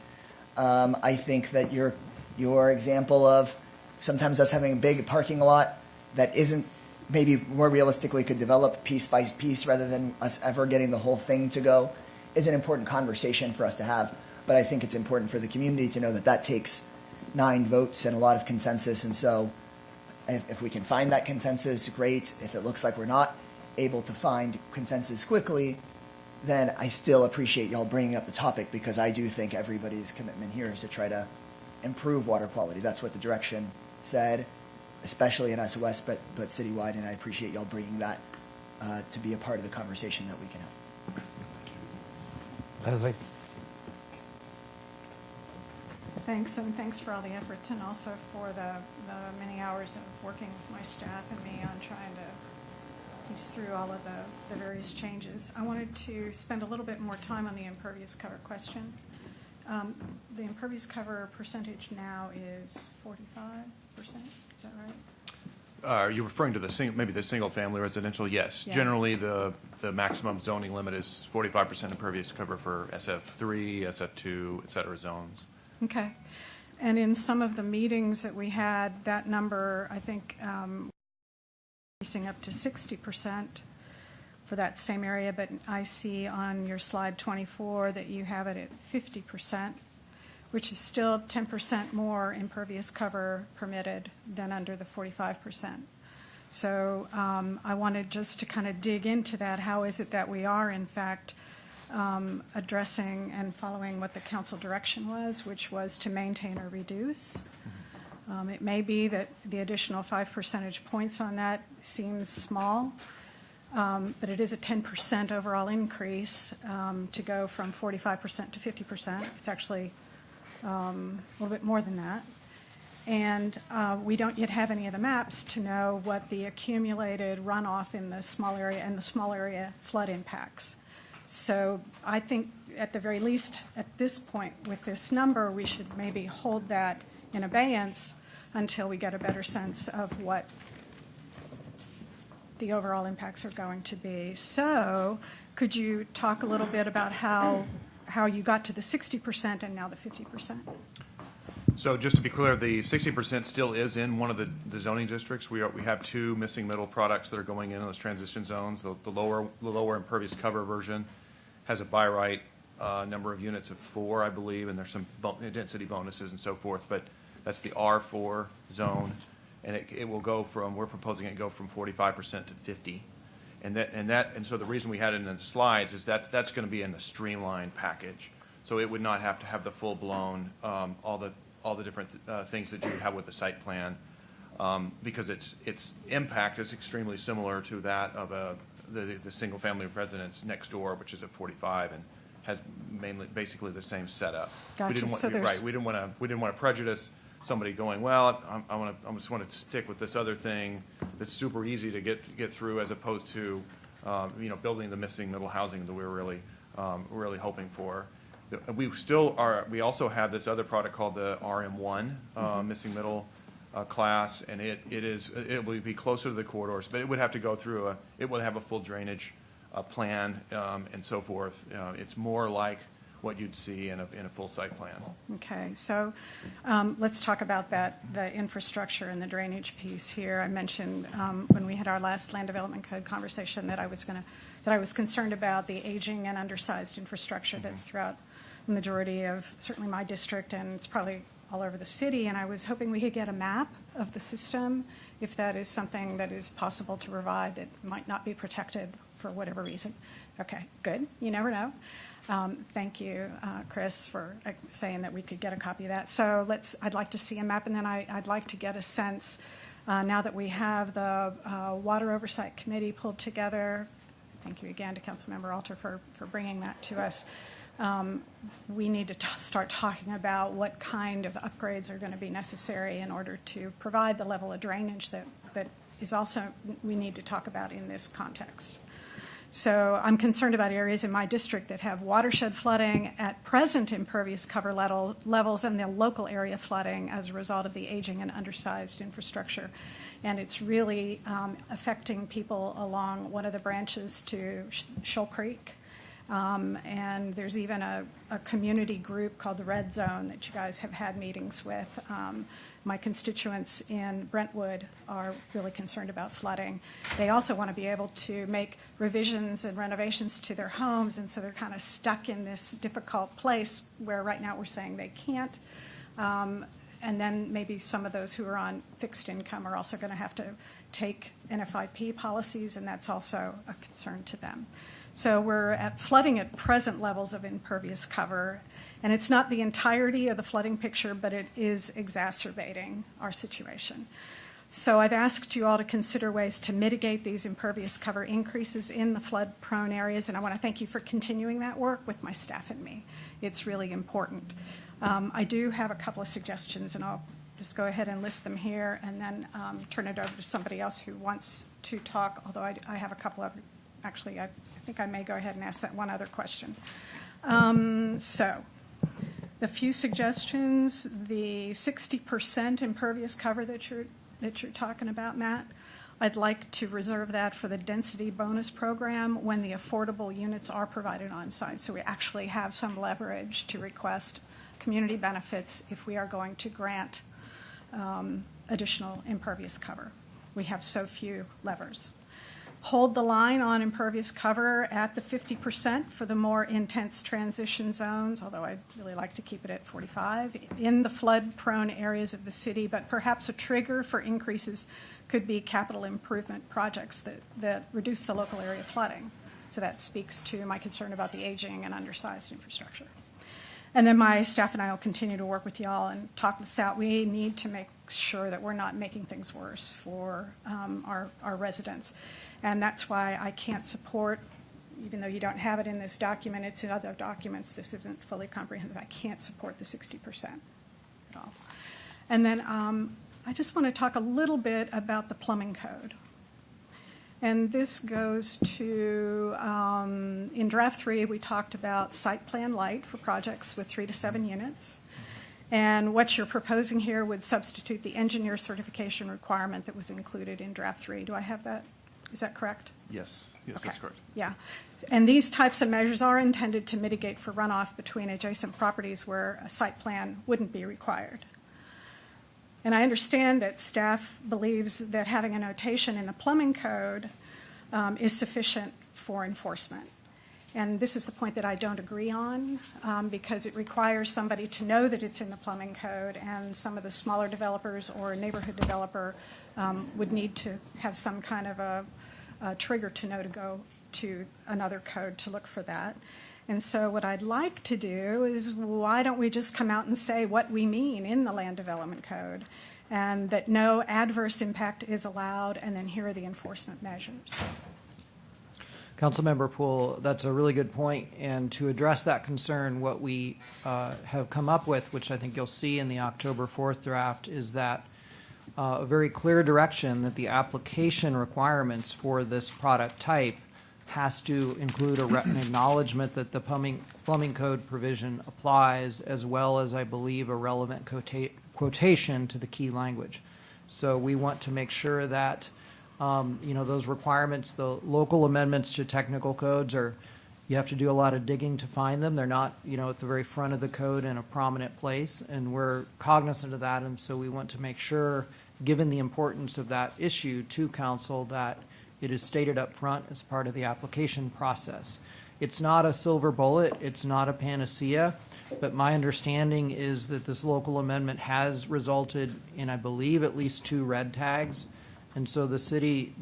G: I think that your example of sometimes us having a big parking lot that isn't maybe more realistically could develop piece by piece rather than us ever getting the whole thing to go is an important conversation for us to have. But I think it's important for the community to know that that takes 9 votes and a lot of consensus. And so if we can find that consensus, great. If it looks like we're not able to find consensus quickly, then I still appreciate y'all bringing up the topic, because I do think everybody's commitment here is to try to improve water quality. That's what the direction said, especially in SOS, but citywide, and I appreciate y'all bringing that to be a part of the conversation that we can have.
A: Leslie?
H: Thanks, and thanks for all the efforts, and also for the many hours of working with my staff and me on trying to piece through all of the various changes. I wanted to spend a little bit more time on the impervious cover question. The impervious cover percentage now is 45%, is that right?
D: Are you referring to maybe the single-family residential? Yes.
H: Yeah.
D: Generally, the maximum zoning limit is 45% impervious cover for SF3, SF2, et cetera, zones.
H: Okay. And in some of the meetings that we had, that number, I think, increasing up to 60% for that same area, but I see on your slide 24 that you have it at 50%, which is still 10% more impervious cover permitted than under the 45%. So I wanted just to kind of dig into that. How is it that we are, in fact, addressing and following what the council direction was, which was to maintain or reduce? It may be that the additional 5 percentage points on that seems small, but it is a 10% overall increase to go from 45% to 50%. It's actually a little bit more than that. And we don't yet have any of the maps to know what the accumulated runoff in the small area and the small area flood impacts. So I think at the very least at this point with this number, we should maybe hold that in abeyance until we get a better sense of what the overall impacts are going to be. So could you talk a little bit about how you got to the 60% and now the 50%?
D: So just to be clear, the 60% still is in one of the zoning districts. We have 2 missing middle products that are going in those transition zones. The lower impervious cover version has a by right number of units of 4, I believe, and there's some density bonuses and so forth. But that's the R4 zone, and it will go from, we're proposing it go from 45% to 50. And so the reason we had it in the slides is that's going to be in the streamlined package. So it would not have to have the full blown all the different things that you have with the site plan, because its impact is extremely similar to that of the single family residence next door, which is at 45 and has basically the same setup.
H: Gotcha.
D: We didn't want, we didn't want to prejudice somebody going, well, I just want to stick with this other thing that's super easy to get through, as opposed to building the missing middle housing that we're really hoping for. We still are. We also have this other product called the RM1 missing middle class, and it will be closer to the corridors, but it would have to go through it would have a full drainage plan and so forth. It's more like what you'd see in a full site plan.
H: Okay, so let's talk about the infrastructure and the drainage piece here. I mentioned when we had our last land development code conversation that I was concerned about the aging and undersized infrastructure that's throughout the majority of certainly my district, and it's probably all over the city. And I was hoping we could get a map of the system, if that is something that is possible to provide that might not be protected for whatever reason. Okay, good. You never know. Thank you, Chris, for saying that we could get a copy of that. So I'd like to see a map, and then I'd like to get a sense, now that we have the Water Oversight Committee pulled together. Thank you again to Councilmember Alter for bringing that to us. We need to start talking about what kind of upgrades are going to be necessary in order to provide the level of drainage that is also we need to talk about in this context. So I'm concerned about areas in my district that have watershed flooding at present impervious cover levels and the local area flooding as a result of the aging and undersized infrastructure. And it's really affecting people along one of the branches to Shoal Creek. And there's even a community group called the Red Zone that you guys have had meetings with. My constituents in Brentwood are really concerned about flooding. They also want to be able to make revisions and renovations to their homes, and so they're kind of stuck in this difficult place where right now we're saying they can't. And then maybe some of those who are on fixed income are also going to have to take NFIP policies, and that's also a concern to them. So we're at flooding at present levels of impervious cover, and it's not the entirety of the flooding picture, but it is exacerbating our situation. So I've asked you all to consider ways to mitigate these impervious cover increases in the flood-prone areas, and I want to thank you for continuing that work with my staff and me. It's really important. I do have a couple of suggestions, and I'll just go ahead and list them here and then turn it over to somebody else who wants to talk, although I have a couple of, actually, I think I may go ahead and ask that one other question. So the few suggestions, the 60% impervious cover that you're talking about, Matt, I'd like to reserve that for the density bonus program when the affordable units are provided on site. So we actually have some leverage to request community benefits if we are going to grant additional impervious cover. We have so few levers. Hold the line on impervious cover at the 50% for the more intense transition zones, although I'd really like to keep it at 45, in the flood-prone areas of the city, but perhaps a trigger for increases could be capital improvement projects that reduce the local area flooding. So that speaks to my concern about the aging and undersized infrastructure. And then my staff and I will continue to work with y'all and talk this out. We need to make sure that we're not making things worse for our residents. And that's why I can't support, even though you don't have it in this document, it's in other documents, this isn't fully comprehensive, I can't support the 60% at all. And then I just want to talk a little bit about the plumbing code. And this goes to, in draft 3, we talked about site plan light for projects with 3 to 7 units. And what you're proposing here would substitute the engineer certification requirement that was included in draft 3. Do I have that? Is that correct?
D: Yes,
H: Okay.
D: that's correct.
H: Yeah. And these types of measures are intended to mitigate for runoff between adjacent properties where a site plan wouldn't be required. And I understand that staff believes that having a notation in the plumbing code is sufficient for enforcement. And this is the point that I don't agree on because it requires somebody to know that it's in the plumbing code, and some of the smaller developers or a neighborhood developer would need to have some kind of a trigger to know to go to another code to look for that. And so what I'd like to do is, why don't we just come out and say what we mean in the land development code, and that no adverse impact is allowed, and then here are the enforcement measures.
F: Councilmember Poole, that's a really good point. And to address that concern, what we have come up with, which I think you'll see in the October 4th draft, is that a very clear direction that the application requirements for this product type has to include an acknowledgement that the plumbing code provision applies, as well as, I believe, a relevant quotation to the key language. So we want to make sure that those requirements, the local amendments to technical codes, are You have to do a lot of digging to find them. They're not, at the very front of the code in a prominent place, and we're cognizant of that. And so we want to make sure, given the importance of that issue to council, that it is stated up front as part of the application process. It's not a silver bullet. It's not a panacea. But my understanding is that this local amendment has resulted in, I believe, at least 2 red tags. And so the city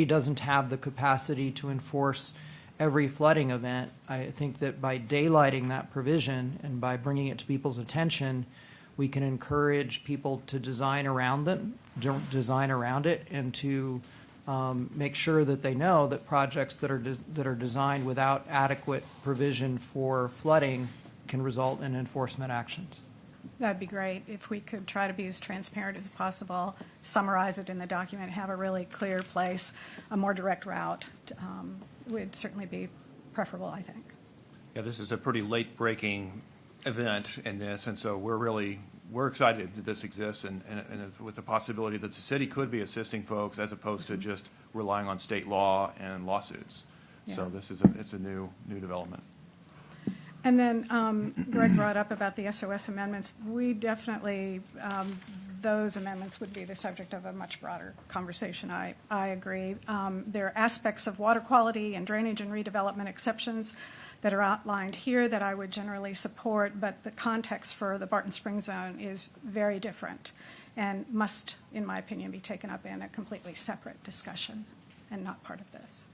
F: doesn't have the capacity to enforce every flooding event. I think that by daylighting that provision and by bringing it to people's attention, we can encourage people to design around it, and to make sure that they know that projects that are designed without adequate provision for flooding can result in enforcement actions.
H: That'd be great if we could try to be as transparent as possible, summarize it in the document, have a really clear place, a more direct route would certainly be preferable, I think.
D: Yeah, this is a pretty late-breaking event in this, and so we're excited that this exists, and with the possibility that the city could be assisting folks as opposed to just relying on state law and lawsuits.
H: Yeah.
D: So it's a new development.
H: And then Greg brought up about the SOS amendments. We definitely, those amendments would be the subject of a much broader conversation. I agree. There are aspects of water quality and drainage and redevelopment exceptions that are outlined here that I would generally support, but the context for the Barton Springs zone is very different and must, in my opinion, be taken up in a completely separate discussion and not part of this.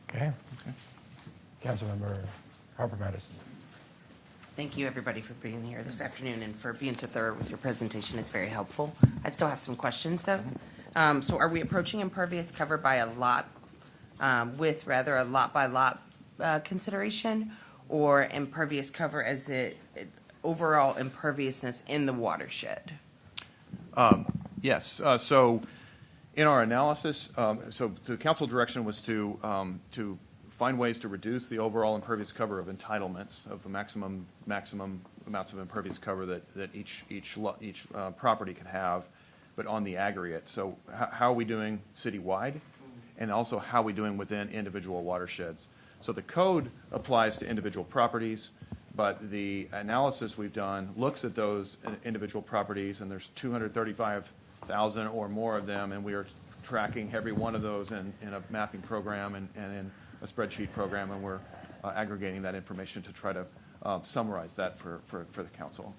A: Okay. Councilmember Harper Madison.
I: Thank you, everybody, for being here this afternoon and for being so thorough with your presentation. It's very helpful. I still have some questions, though. So are we approaching impervious cover by a lot, with rather a lot-by-lot consideration, or impervious cover as overall imperviousness in the watershed?
D: Yes. So in our analysis, so the council direction was to find ways to reduce the overall impervious cover of entitlements, of the maximum amounts of impervious cover that each property could have, but on the aggregate. So how are we doing citywide, and also how are we doing within individual watersheds? So the code applies to individual properties, but the analysis we've done looks at those individual properties, and there's 235,000 or more of them, and we are tracking every one of those in a mapping program and in a spreadsheet program, and we're aggregating that information to try to summarize that for the council.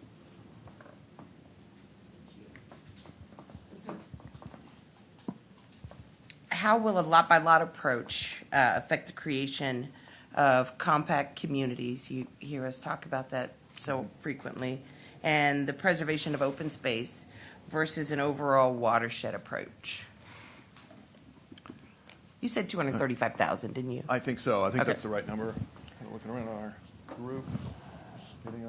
I: How will a lot-by-lot approach affect the creation of compact communities? You hear us talk about that so frequently, and the preservation of open space versus an overall watershed approach. You said 235,000, didn't you?
D: I think so. I think
I: Okay.
D: that's the right number. Kind of looking around our group, getting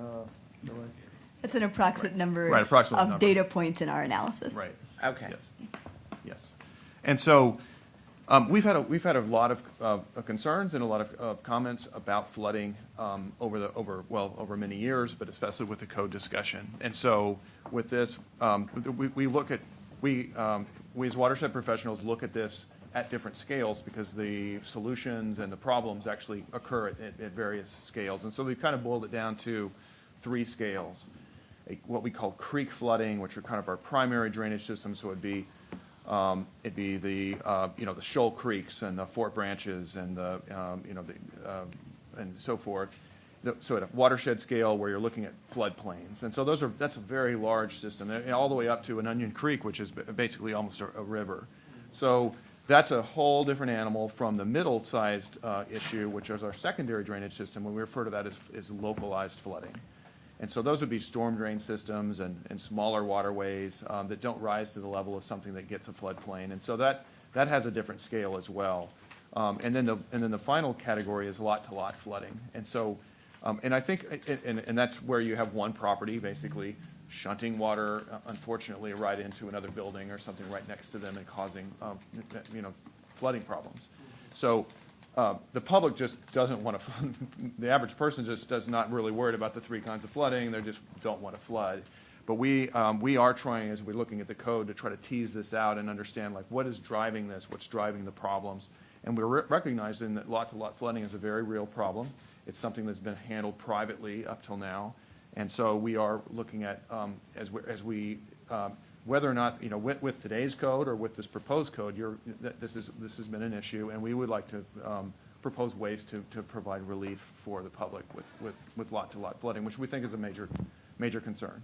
E: That's an approximate number
D: Right, approximate
E: of
D: number.
E: data points in our analysis.
D: right.
I: Okay.
D: Yes. And so we've had a lot of concerns and a lot of comments about flooding over many years, but especially with the code discussion. And so with this, we as watershed professionals look at this at different scales because the solutions and the problems actually occur at various scales. And so we've kind of boiled it down to 3 scales. What we call creek flooding, which are kind of our primary drainage system. So it'd be the the shoal creeks and the Fort Branches and and so forth. So at a watershed scale where you're looking at floodplains. And so that's a very large system, all the way up to an Onion Creek, which is basically almost a river. So that's a whole different animal from the middle-sized issue, which is our secondary drainage system, when we refer to that as localized flooding. And so those would be storm drain systems and smaller waterways that don't rise to the level of something that gets a floodplain. And so that has a different scale as well. And then the final category is lot-to-lot flooding. And so, and I think, and that's where you have one property basically shunting water, unfortunately, right into another building or something right next to them and causing, flooding problems. So the public just doesn't want to, the average person just does not really worried about the 3 kinds of flooding. They just don't want to flood. But we are trying, as we're looking at the code, to try to tease this out and understand, like, what is driving this, what's driving the problems. And we're recognizing that lot-to-lot flooding is a very real problem. It's something that's been handled privately up till now. And so we are looking at, whether or not, with today's code or with this proposed code, this has been an issue, and we would like to propose ways to provide relief for the public with lot-to-lot flooding, which we think is a major concern.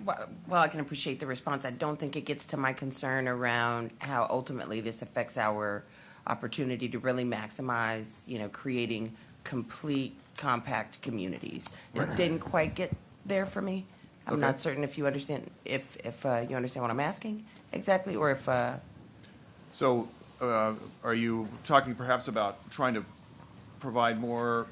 I: Well, I can appreciate the response. I don't think it gets to my concern around how ultimately this affects our opportunity to really maximize, creating complete, compact communities. It didn't quite get there for me. I'm
D: Okay.
I: not certain if you understand, if you understand what I'm asking exactly, or if.
D: So are you talking perhaps about trying to provide more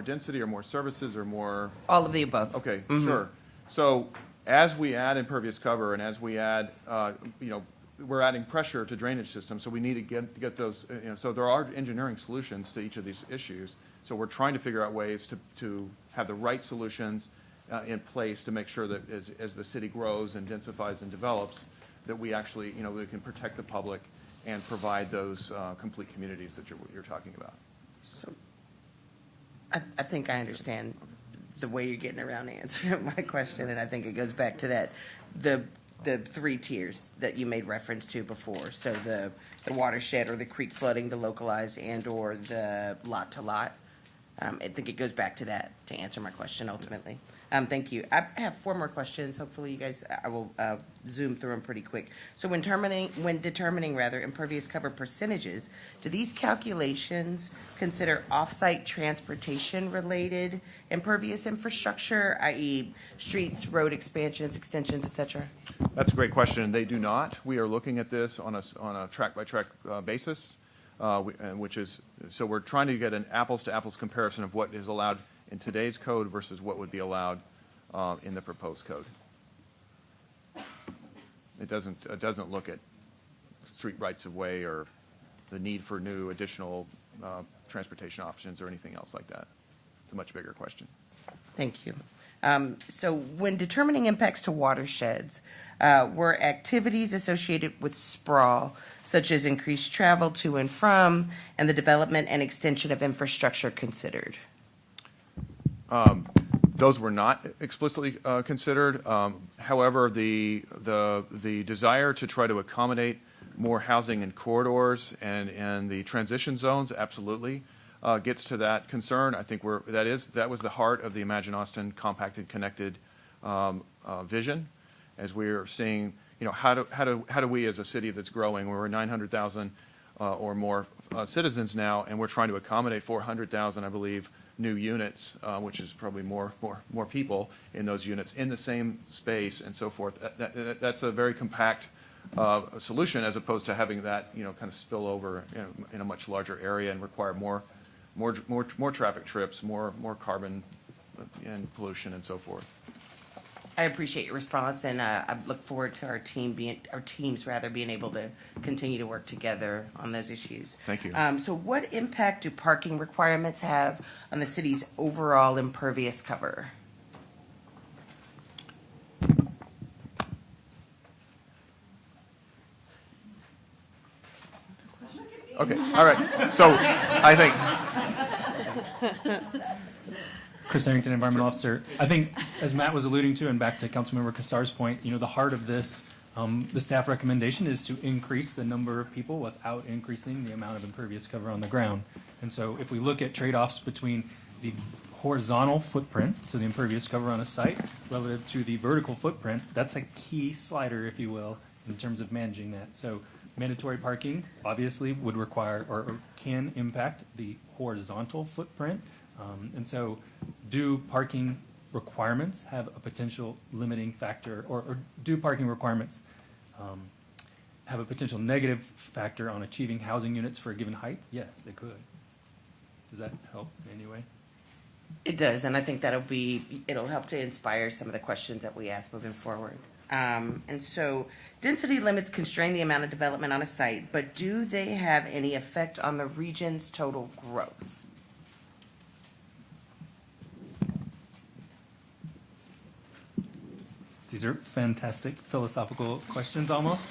D: density or more services or more?
I: All of the above.
D: Okay, sure. So as we add impervious cover and as we add, we're adding pressure to drainage systems, so we need to get those, so there are engineering solutions to each of these issues. So we're trying to figure out ways to have the right solutions in place to make sure that as the city grows and densifies and develops, that we actually, we can protect the public and provide those complete communities that you're talking about.
I: So I think I understand the way you're getting around answering my question, and I think it goes back to that the three tiers that you made reference to before. So the watershed or the creek flooding, the localized, and or the lot to lot. I think it goes back to that to answer my question ultimately. Thank you. I have four more questions. Hopefully you guys, I will zoom through them pretty quick. So when determining impervious cover percentages, do these calculations consider off-site transportation related impervious infrastructure, i.e. streets, road expansions, extensions, et cetera?
D: That's a great question. They do not. We are looking at this on a track-by-track basis, so we're trying to get an apples-to-apples comparison of what is allowed in today's code versus what would be allowed in the proposed code. It doesn't look at street rights of way or the need for new additional transportation options or anything else like that. It's a much bigger question.
I: Thank you. So when determining impacts to watersheds, were activities associated with sprawl, such as increased travel to and from, and the development and extension of infrastructure considered?
D: Those were not explicitly considered. However, the desire to try to accommodate more housing in corridors and the transition zones absolutely gets to that concern. I think that was the heart of the Imagine Austin compacted, connected vision, as we're seeing. How do we as a city that's growing, we're 900,000 or more citizens now, and we're trying to accommodate 400,000, I believe, new units, which is probably more people in those units in the same space and so forth. That's a very compact solution, as opposed to having that kind of spill over in a much larger area and require more traffic trips, more carbon and pollution and so forth.
I: I appreciate your response, and I look forward to our teams being able to continue to work together on those issues.
D: Thank you.
I: So what impact do parking requirements have on the city's overall impervious cover?
D: Okay, all right. So I think
J: Chris Harrington, Environmental Officer. I think, as Matt was alluding to, and back to Councilmember Kassar's point, the heart of this, the staff recommendation is to increase the number of people without increasing the amount of impervious cover on the ground. And so if we look at trade-offs between the horizontal footprint, so the impervious cover on a site, relative to the vertical footprint, that's a key slider, if you will, in terms of managing that. So mandatory parking obviously would require or can impact the horizontal footprint. And so do parking requirements have a potential limiting factor, or do parking requirements have a potential negative factor on achieving housing units for a given height? Yes, they could. Does that help in any way?
I: It does, and I think it'll help to inspire some of the questions that we ask moving forward. And so density limits constrain the amount of development on a site, but do they have any effect on the region's total growth?
J: These are fantastic philosophical questions almost.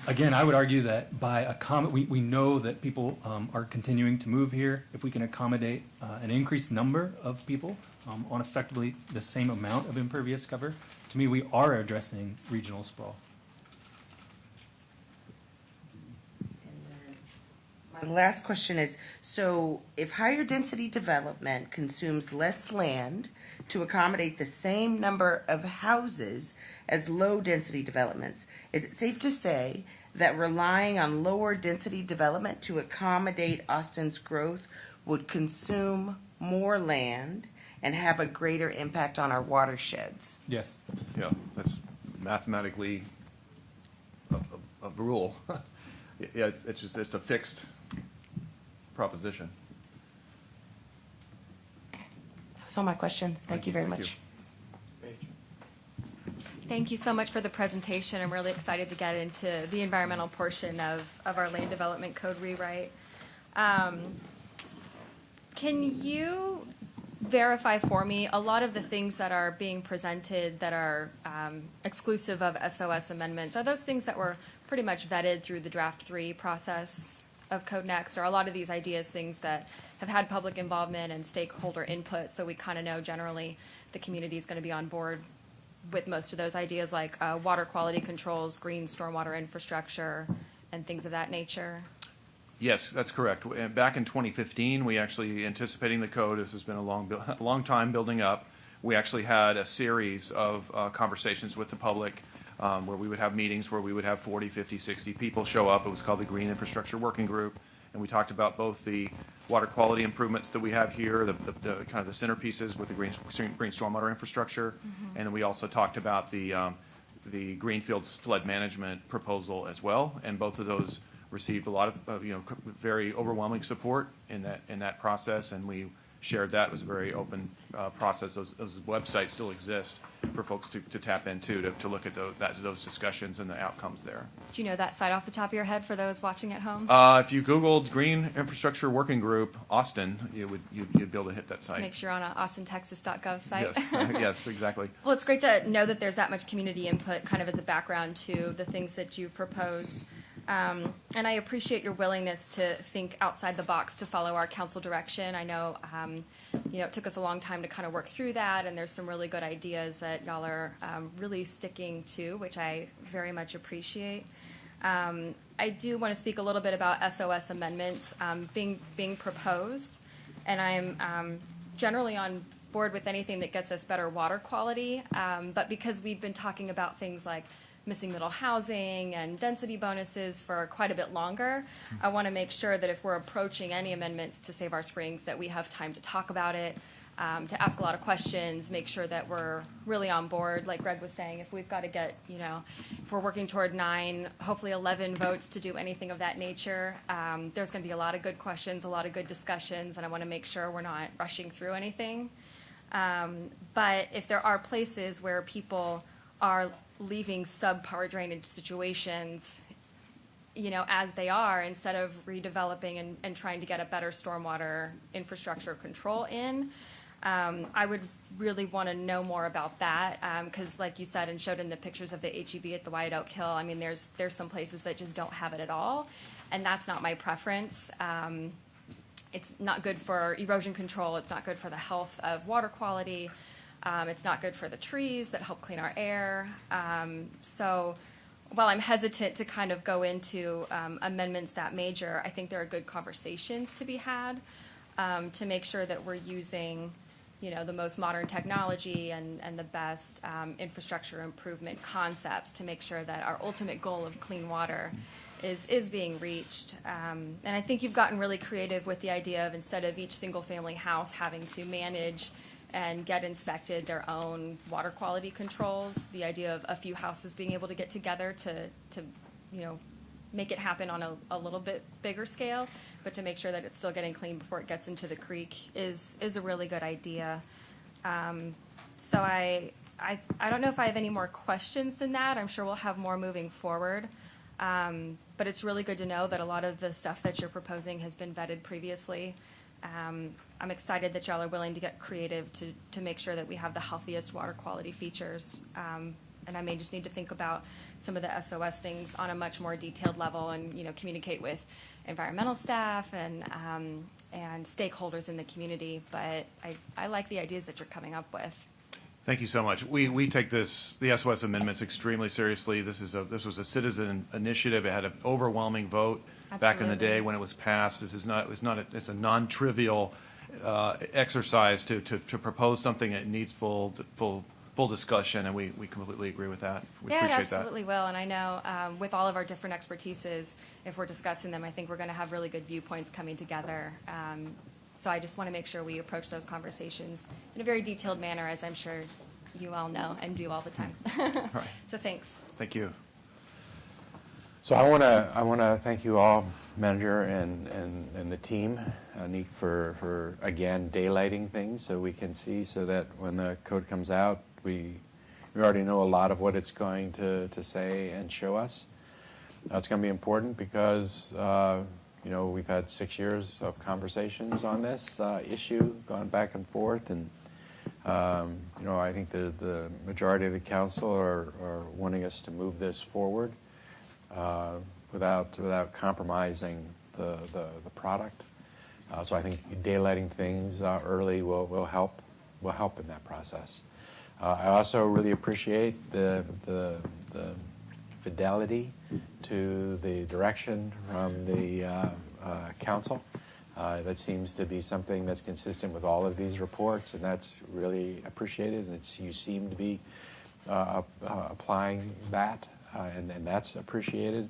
J: Again, I would argue that by we know that people are continuing to move here. If we can accommodate an increased number of people on effectively the same amount of impervious cover, to me, we are addressing regional sprawl.
I: My last question is, so if higher density development consumes less land to accommodate the same number of houses as low density developments, is it safe to say that relying on lower density development to accommodate Austin's growth would consume more land and have a greater impact on our watersheds?
J: Yes.
D: Yeah, that's mathematically a rule. Yeah, it's a fixed proposition.
I: Those are my questions. Thank you very much.
K: Thank you so much for the presentation. I'm really excited to get into the environmental portion of our land development code rewrite. Can you verify for me a lot of the things that are being presented that are exclusive of SOS amendments? Are those things that were pretty much vetted through the draft 3 process of Code Next? Or are a lot of these ideas things that have had public involvement and stakeholder input, so we kind of know generally the community is going to be on board with most of those ideas, like water quality controls, green stormwater infrastructure, and things of that nature?
D: Yes, that's correct. Back in 2015, we actually, anticipating the code, this has been a long time building up, we actually had a series of conversations with the public where we would have meetings where we would have 40, 50, 60 people show up. It was called the Green Infrastructure Working Group. And we talked about both the water quality improvements that we have here, the kind of the centerpieces with the green stormwater infrastructure. Mm-hmm. And then we also talked about the Greenfields flood management proposal as well. And both of those received a lot of very overwhelming support in that process, and we shared that. It was a very open process. Those websites still exist for folks to tap into to look at those discussions and the outcomes there.
K: Do you know that site off the top of your head for those watching at home?
D: If you Googled Green Infrastructure Working Group Austin, you'd be able to hit that site.
K: Make sure you're on a austintexas.gov site.
D: Yes, yes, exactly.
K: Well, it's great to know that there's that much community input kind of as a background to the things that you proposed. And I appreciate your willingness to think outside the box to follow our council direction. I know, it took us a long time to kind of work through that, and there's some really good ideas that y'all are really sticking to, which I very much appreciate. I do want to speak a little bit about SOS amendments being proposed, and I'm generally on board with anything that gets us better water quality, but because we've been talking about things like missing middle housing and density bonuses for quite a bit longer, I want to make sure that if we're approaching any amendments to Save Our Springs, that we have time to talk about it, to ask a lot of questions, make sure that we're really on board. Like Greg was saying, if we've got to get, if we're working toward 9, hopefully 11 votes to do anything of that nature, there's going to be a lot of good questions, a lot of good discussions, and I want to make sure we're not rushing through anything. But if there are places where people are leaving subpar drainage situations, as they are, instead of redeveloping and trying to get a better stormwater infrastructure control in, I would really want to know more about that, because like you said and showed in the pictures of the HEB at the White Oak Hill, I mean, there's some places that just don't have it at all, and that's not my preference. It's not good for erosion control. It's not good for the health of water quality. It's not good for the trees that help clean our air. So while I'm hesitant to kind of go into amendments that major, I think there are good conversations to be had to make sure that we're using, the most modern technology and the best infrastructure improvement concepts to make sure that our ultimate goal of clean water is being reached. And I think you've gotten really creative with the idea of, instead of each single family house having to manage and get inspected their own water quality controls, the idea of a few houses being able to get together to make it happen on a little bit bigger scale, but to make sure that it's still getting clean before it gets into the creek is a really good idea. So I don't know if I have any more questions than that. I'm sure we'll have more moving forward. But it's really good to know that a lot of the stuff that you're proposing has been vetted previously. I'm excited that y'all are willing to get creative to make sure that we have the healthiest water quality features. And I may just need to think about some of the SOS things on a much more detailed level and, communicate with environmental staff and stakeholders in the community. But I like the ideas that you're coming up with.
D: Thank you so much. We take the SOS amendments extremely seriously. This was a citizen initiative. It had an overwhelming vote back in the day when it was passed. It's a non-trivial exercise to propose something that needs full discussion, and we completely agree with that. We appreciate
K: it absolutely will. And I know with all of our different expertises, if we're discussing them, I think we're going to have really good viewpoints coming together. So I just want to make sure we approach those conversations in a very detailed manner, as I'm sure you all know and do all the time.
D: Right.
K: So thanks.
D: Thank you.
A: So I want to thank you all, Manager and the team, Nick, for again daylighting things so we can see, so that when the code comes out, we already know a lot of what it's going to say and show us. It's going to be important because we've had 6 years of conversations on this issue, gone back and forth, and I think the majority of the council are wanting us to move this forward without compromising the product. So I think daylighting things early will help in that process. I also really appreciate the fidelity to the direction from the council. That seems to be something that's consistent with all of these reports, and that's really appreciated. And you seem to be applying that, and that's appreciated.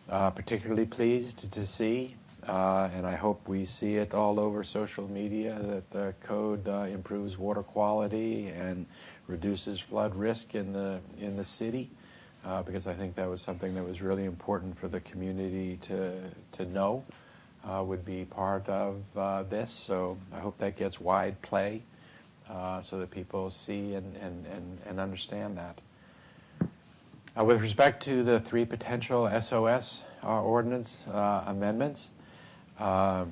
A: Particularly pleased to see, and I hope we see it all over social media, that the code improves water quality and reduces flood risk in the city, because I think that was something that was really important for the community to know would be part of this. So I hope that gets wide play so that people see and understand that. With respect to the 3 potential SOS ordinance amendments, I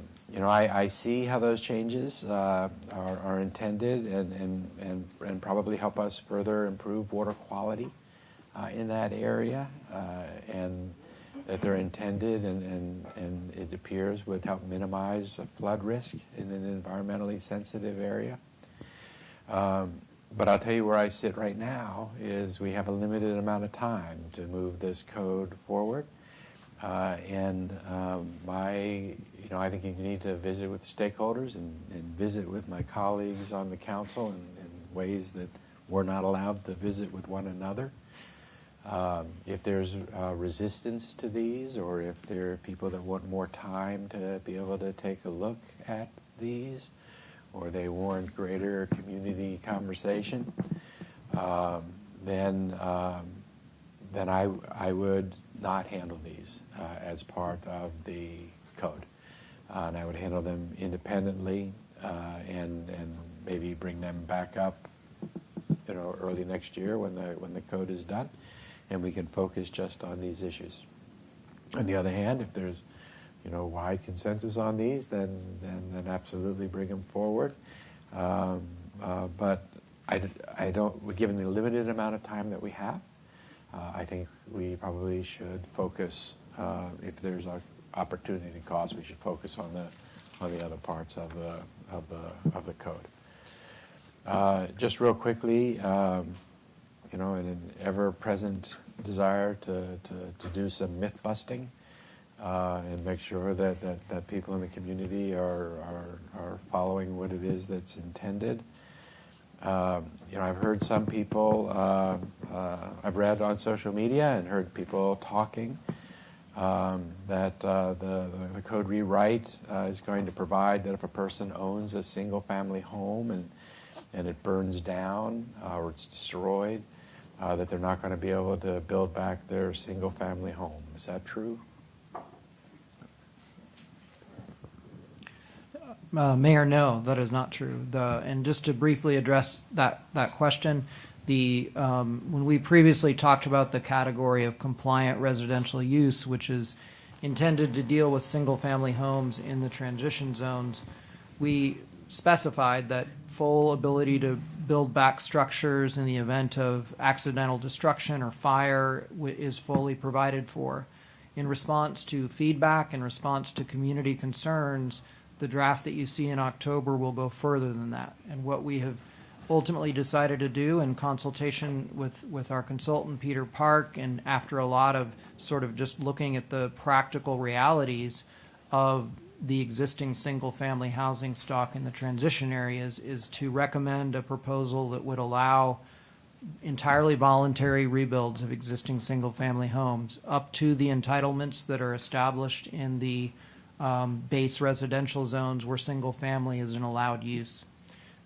A: see how those changes are intended and probably help us further improve water quality in that area, and that they're intended and it appears would help minimize flood risk in an environmentally sensitive area. But I'll tell you where I sit right now is we have a limited amount of time to move this code forward. I think you need to visit with stakeholders and visit with my colleagues on the council in ways that we're not allowed to visit with one another. If there's resistance to these, or if there are people that want more time to be able to take a look at these, or they warrant greater community conversation, then I would not handle these as part of the code, and I would handle them independently and maybe bring them back up, early next year when the code is done, and we can focus just on these issues. On the other hand, if there's wide consensus on these, then absolutely bring them forward. But I don't. Given the limited amount of time that we have, I think we probably should focus. If there's an opportunity cost, we should focus on the other parts of the code. Just real quickly, in an ever-present desire to do some myth busting. And make sure that people in the community are following what it is that's intended. I've heard some people, I've read on social media and heard people talking that the code rewrite is going to provide that if a person owns a single-family home and it burns down or it's destroyed, that they're not going to be able to build back their single-family home. Is that true?
F: Mayor, no, that is not true. And just to briefly address that question, when we previously talked about the category of compliant residential use, which is intended to deal with single-family homes in the transition zones, we specified that full ability to build back structures in the event of accidental destruction or fire is fully provided for. In response to feedback, in response to community concerns, the draft that you see in October will go further than that. And what we have ultimately decided to do in consultation with our consultant, Peter Park, and after a lot of sort of just looking at the practical realities of the existing single-family housing stock in the transition areas, is to recommend a proposal that would allow entirely voluntary rebuilds of existing single-family homes up to the entitlements that are established in the base residential zones where single-family is an allowed use.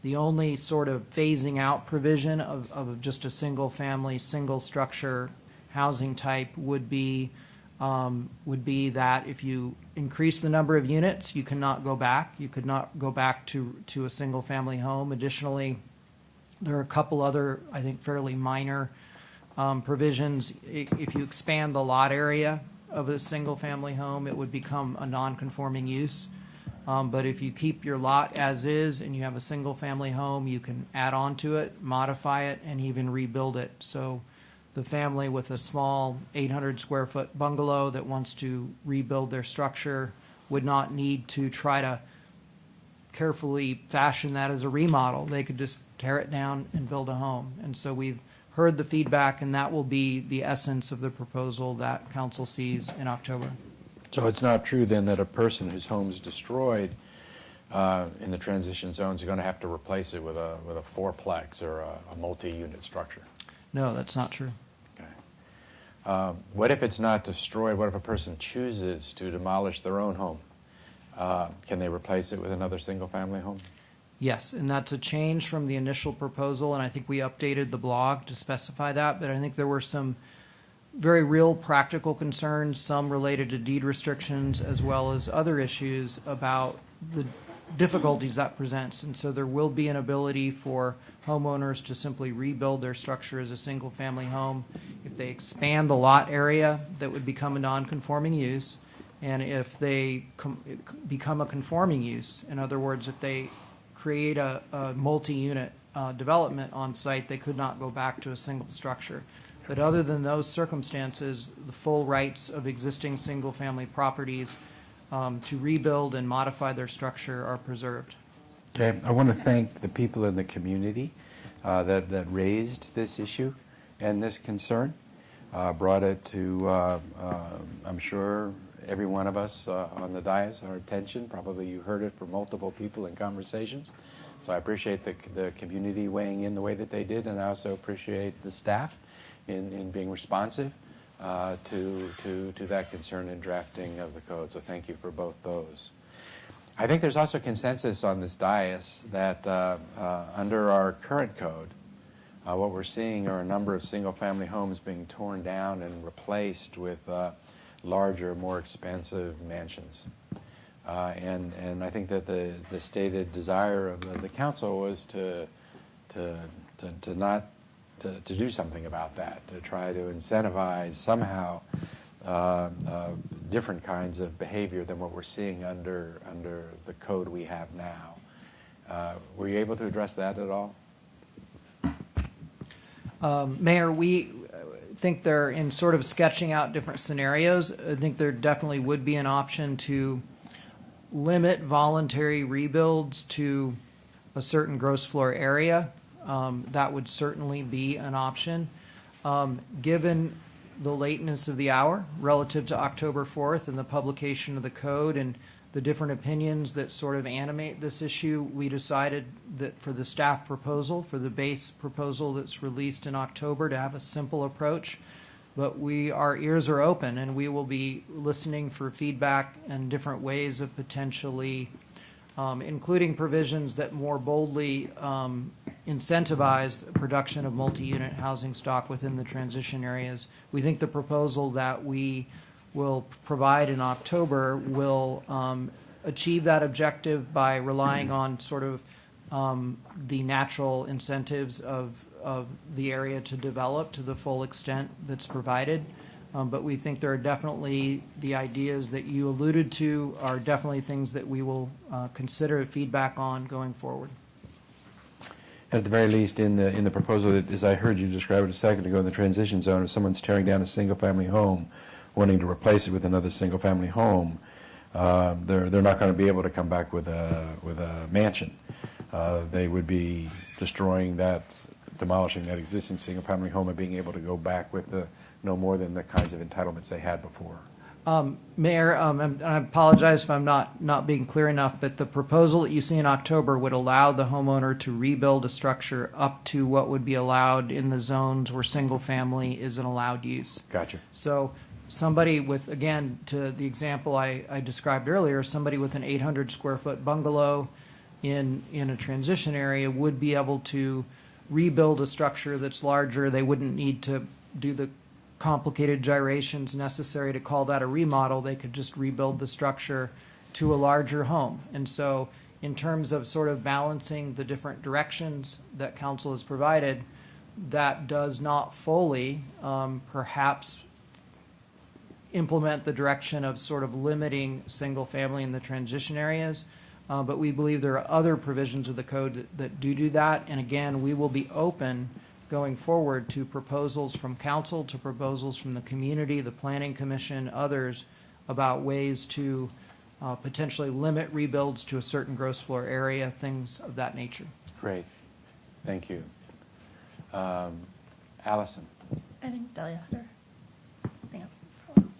F: The only sort of phasing out provision of just a single-family, single-structure housing type would be that if you increase the number of units, you cannot go back. You could not go back to a single-family home. Additionally, there are a couple other, I think, fairly minor provisions. If you expand the lot area of a single-family home, it would become a non-conforming use. But if you keep your lot as is and you have a single-family home, you can add on to it, modify it, and even rebuild it. So the family with a small 800-square-foot bungalow that wants to rebuild their structure would not need to try to carefully fashion that as a remodel. They could just tear it down and build a home. And so we've heard the feedback, and that will be the essence of the proposal that council sees in October.
A: So it's not true then that a person whose home's destroyed in the transition zones is going to have to replace it with a fourplex or a multi-unit structure?
F: No, that's not true.
A: Okay. What if it's not destroyed? What if a person chooses to demolish their own home? Can they replace it with another single-family home?
F: Yes, and that's a change from the initial proposal, and I think we updated the blog to specify that, but I think there were some very real practical concerns, some related to deed restrictions as well as other issues about the difficulties that presents. And so there will be an ability for homeowners to simply rebuild their structure as a single-family home. If they expand the lot area, that would become a non-conforming use. And if they become a conforming use, in other words, if they create a multi-unit development on site, they could not go back to a single structure. But other than those circumstances, the full rights of existing single-family properties to rebuild and modify their structure are preserved.
A: Okay, I want to thank the people in the community that raised this issue and this concern, brought it to, I'm sure, every one of us on the dais, our attention. Probably you heard it from multiple people in conversations. So I appreciate the community weighing in the way that they did, and I also appreciate the staff in being responsive to that concern in drafting of the code. So thank you for both those. I think there's also consensus on this dais that under our current code, what we're seeing are a number of single-family homes being torn down and replaced with larger, more expensive mansions. And I think that the stated desire of the council was to do something about that, to try to incentivize somehow different kinds of behavior than what we're seeing under the code we have now. Were you able to address that at all?
F: Mayor, we think they're in sort of sketching out different scenarios. I think there definitely would be an option to limit voluntary rebuilds to a certain gross floor area. That would certainly be an option. Given the lateness of the hour relative to October 4th and the publication of the code and the different opinions that sort of animate this issue, we decided that for the staff proposal, for the base proposal that's released in October, to have a simple approach. But our ears are open, and we will be listening for feedback and different ways of potentially including provisions that more boldly incentivize the production of multi-unit housing stock within the transition areas. We think the proposal that we will provide in October will achieve that objective by relying on sort of the natural incentives of the area to develop to the full extent that's provided. But we think there are definitely the ideas that you alluded to are definitely things that we will consider feedback on going forward.
A: At the very least, in the proposal, that, as I heard you describe it a second ago, in the transition zone, if someone's tearing down a single-family home, wanting to replace it with another single-family home, they're not going to be able to come back with a mansion. They would be demolishing that existing single-family home and being able to go back with no more than the kinds of entitlements they had before.
F: Mayor, and I apologize if I'm not being clear enough, but the proposal that you see in October would allow the homeowner to rebuild a structure up to what would be allowed in the zones where single-family is an allowed use.
A: Gotcha.
F: So somebody with, again, to the example I described earlier, somebody with an 800-square-foot bungalow in a transition area would be able to rebuild a structure that's larger. They wouldn't need to do the complicated gyrations necessary to call that a remodel. They could just rebuild the structure to a larger home. And so in terms of sort of balancing the different directions that council has provided, that does not fully perhaps implement the direction of sort of limiting single family in the transition areas. But we believe there are other provisions of the code that do that. And again, we will be open going forward to proposals from council, to proposals from the community, the planning commission, others, about ways to potentially limit rebuilds to a certain gross floor area, things of that nature.
A: Great. Thank you. Allison.
L: I think Delia had her.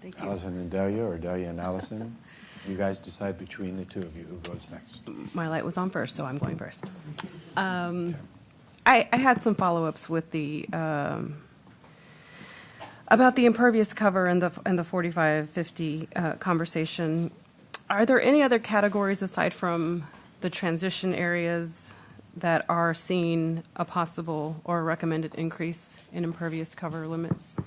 E: Thank you.
A: Allison and Delia, or Delia and Allison. You guys decide between the two of you who goes next.
M: My light was on first, so I'm going first. I had some follow-ups with the about the impervious cover and the 4550 conversation. Are there any other categories aside from the transition areas that are seeing a possible or recommended increase in impervious cover limits?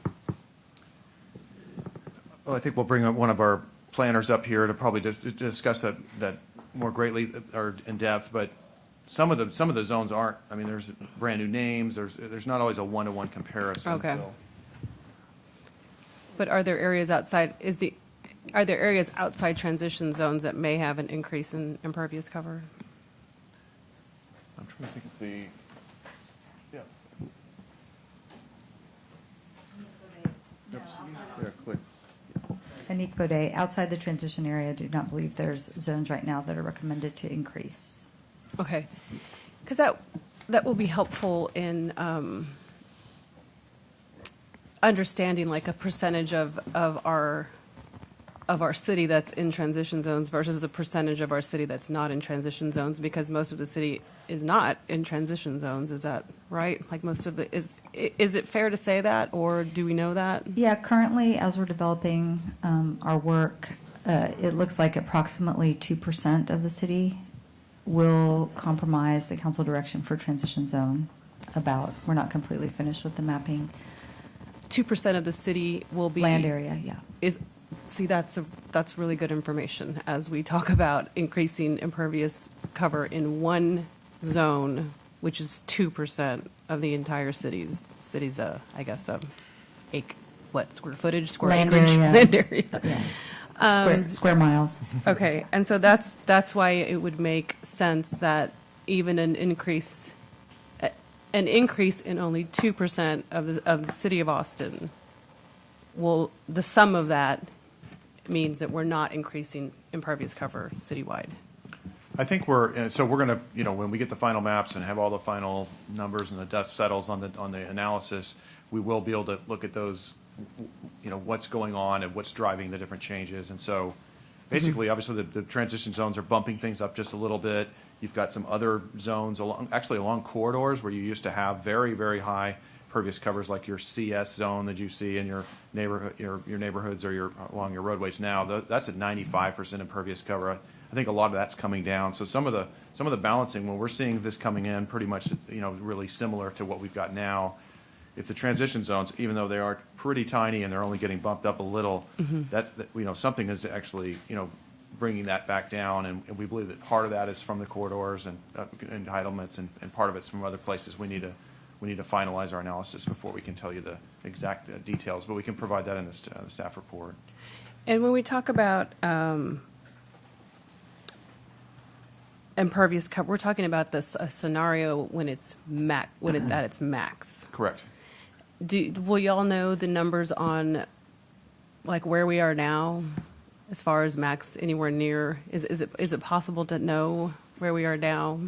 D: Well, I think we'll bring up one of our planners up here to probably discuss that more greatly or in depth, but some of the zones aren't. I mean, there's brand new names. There's not always a one-to-one comparison.
M: Okay.
D: So.
M: But are there areas outside? Are there areas outside transition zones that may have an increase in impervious cover?
D: I'm trying to think of the. Yeah. Yeah, click.
C: Anik Bode, outside the transition area, I do not believe there's zones right now that are recommended to increase.
M: Okay, because that will be helpful in understanding like a percentage of our city that's in transition zones versus a percentage of our city that's not in transition zones, because most of the city is not in transition zones. Is that right? Like most of it is it fair to say that, or do we know that?
C: Yeah, currently, as we're developing our work, it looks like approximately 2% of the city will compromise the council direction for transition zone. We're not completely finished with the mapping.
M: 2% of the city will be
C: Land area, yeah.
M: See, that's really good information as we talk about increasing impervious cover in one zone, which is 2% of the entire city's I guess square footage, square
C: Land
M: acreage,
C: area.
M: land area.
C: Yeah. Square miles.
M: Okay, and so that's why it would make sense that even an increase in only 2% of the city of Austin the sum of that means that we're not increasing impervious cover citywide.
D: I think we're going to, when we get the final maps and have all the final numbers and the dust settles on the analysis, we will be able to look at those, what's going on and what's driving the different changes. And so basically, obviously, the transition zones are bumping things up just a little bit. You've got some other zones along corridors where you used to have very, very high impervious covers, like your CS zone that you see in your neighborhood, your neighborhoods or along your roadways now. That's at 95% impervious cover. I think a lot of that's coming down. So some of the balancing, when we're seeing this coming in, pretty much really similar to what we've got now. If the transition zones, even though they are pretty tiny and they're only getting bumped up a little, that something is actually bringing that back down, and we believe that part of that is from the corridors and entitlements, and part of it's from other places we need we need to finalize our analysis before we can tell you the exact details, but we can provide that in the staff report.
M: And when we talk about impervious cover, we're talking about this a scenario when it's at its max.
D: Correct.
M: Will y'all know the numbers on like where we are now, as far as max anywhere near? Is it possible to know where we are now?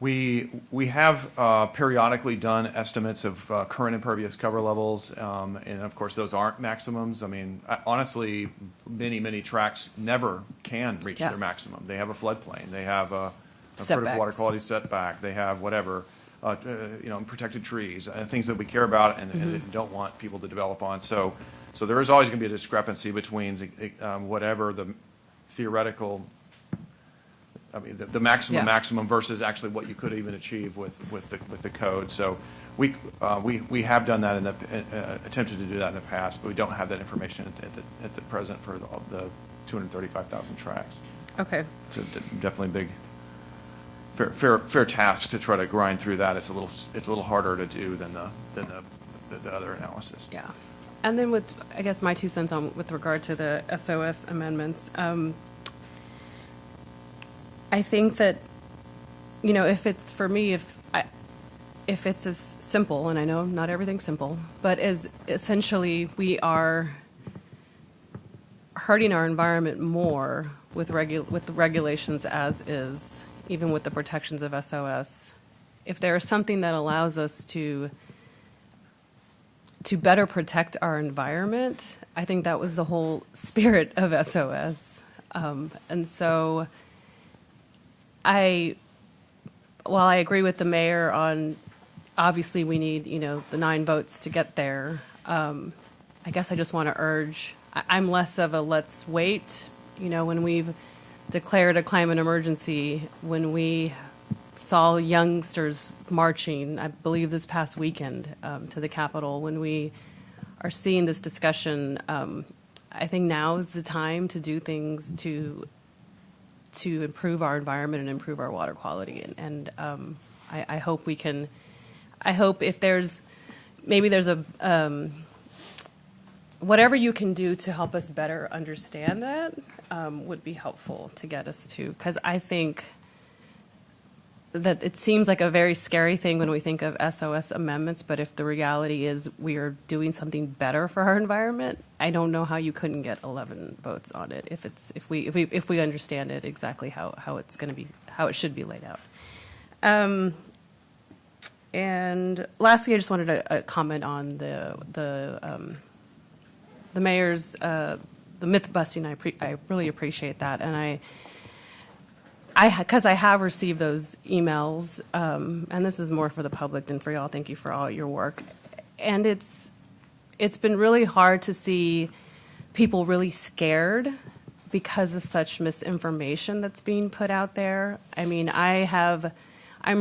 D: We have periodically done estimates of current impervious cover levels, and of course those aren't maximums. I mean, honestly, many tracks never can reach their maximum. They have a floodplain, they have a critical water quality setback, they have whatever, protected trees, things that we care about and don't want people to develop on. So there is always going to be a discrepancy between whatever the theoretical. I mean, the maximum versus actually what you could even achieve with the code. So we have done that attempted to do that in the past, but we don't have that information at the present for the 235,000 tracks.
M: Okay.
D: It's definitely big, fair task to try to grind through that. It's a little harder to do than the other analysis.
M: Yeah. And then with, I guess, my 2 cents on with regard to the SOS amendments. I think that, if it's for me, if it's as simple, and I know not everything's simple, but as essentially we are hurting our environment more with the regulations as is, even with the protections of SOS. If there is something that allows us to better protect our environment, I think that was the whole spirit of SOS, and so. While I agree with the mayor on, obviously we need, the 9 votes to get there, I guess I just want to urge, I'm less of a let's wait, when we've declared a climate emergency, when we saw youngsters marching, I believe this past weekend, to the Capitol, when we are seeing this discussion, I think now is the time to do things to improve our environment and improve our water quality. And I hope we can, if there's a, whatever you can do to help us better understand that would be helpful to get us to, because I think that it seems like a very scary thing when we think of SOS amendments, but if the reality is we are doing something better for our environment, I don't know how you couldn't get 11 votes on it if we understand it exactly how it's going to be, how it should be laid out. And lastly, I just wanted to comment on the mayor's the myth busting. I really appreciate that, and because I have received those emails, and this is more for the public than for y'all. Thank you for all your work. And it's been really hard to see people really scared because of such misinformation that's being put out there. I mean, I'm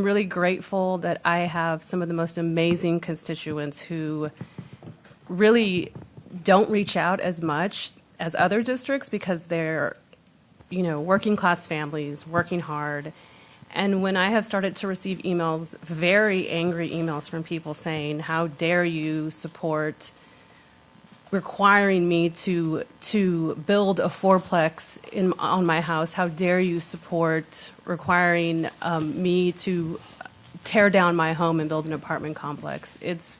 M: really grateful that I have some of the most amazing constituents who really don't reach out as much as other districts because they're working class families, working hard. And when I have started to receive emails, very angry emails from people saying, how dare you support requiring me to build a fourplex on my house? How dare you support requiring me to tear down my home and build an apartment complex? It's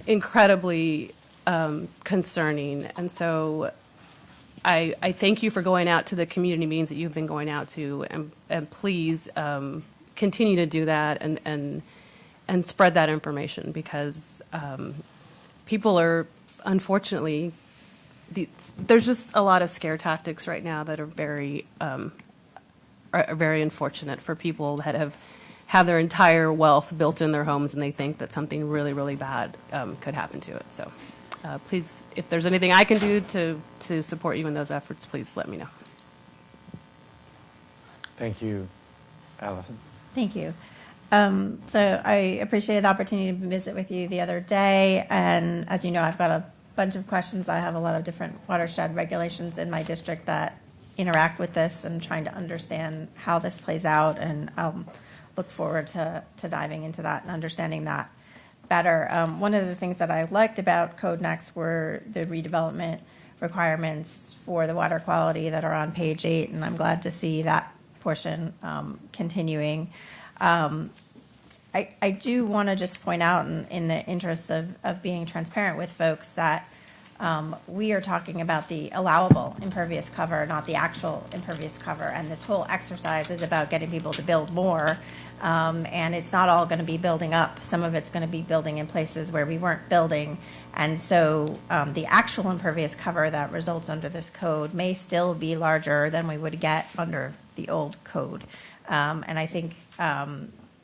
M: incredibly concerning. And so I thank you for going out to the community meetings that you've been going out to, and please continue to do that and spread that information, because people are, unfortunately, there's just a lot of scare tactics right now that are very unfortunate for people that have their entire wealth built in their homes and they think that something really, really bad could happen to it. So. Please, if there's anything I can do to support you in those efforts, please let me know.
A: Thank you, Allison.
L: Thank you. So I appreciated the opportunity to visit with you the other day, and as you know, I've got a bunch of questions. I have a lot of different watershed regulations in my district that interact with this and trying to understand how this plays out, and I'll look forward to diving into that and understanding that. better. One of the things that I liked about Code Next were the redevelopment requirements for the water quality that are on page 8, and I'm glad to see that portion continuing. I do want to just point out, in the interest of being transparent with folks, that we are talking about the allowable impervious cover, not the actual impervious cover. And this whole exercise is about getting people to build more. And it's not all going to be building up. Some of it's going to be building in places where we weren't building. And so the actual impervious cover that results under this code may still be larger than we would get under the old code. And I think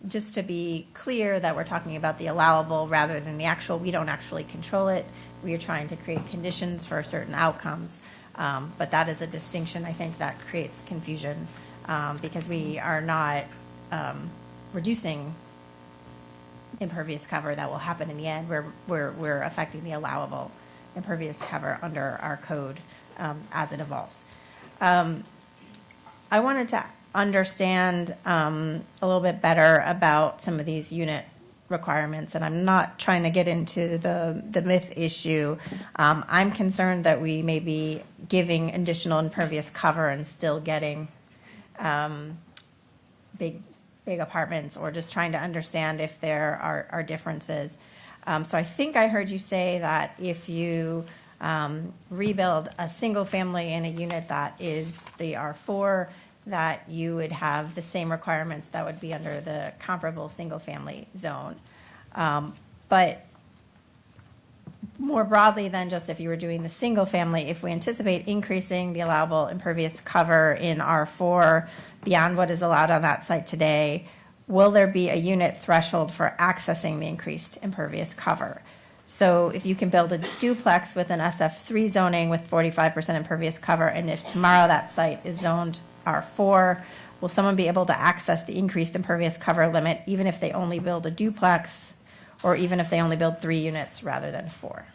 L: just to be clear that we're talking about the allowable rather than the actual, we don't actually control it. We are trying to create conditions for certain outcomes. But that is a distinction, I think, that creates confusion because we are not reducing impervious cover that will happen in the end. We're affecting the allowable impervious cover under our code as it evolves. I wanted to understand a little bit better about some of these unit requirements, and I'm not trying to get into the myth issue. I'm concerned that we may be giving additional impervious cover and still getting big apartments, or just trying to understand if there are differences. So I think I heard you say that if you rebuild a single family in a unit that is the R4, that you would have the same requirements that would be under the comparable single family zone. But more broadly than just if you were doing the single family, if we anticipate increasing the allowable impervious cover in R4 beyond what is allowed on that site today, will there be a unit threshold for accessing the increased impervious cover? So if you can build a duplex with an SF3 zoning with 45% impervious cover, and if tomorrow that site is zoned R4, will someone be able to access the increased impervious cover limit even if they only build a duplex, or even if they only build 3 units rather than 4?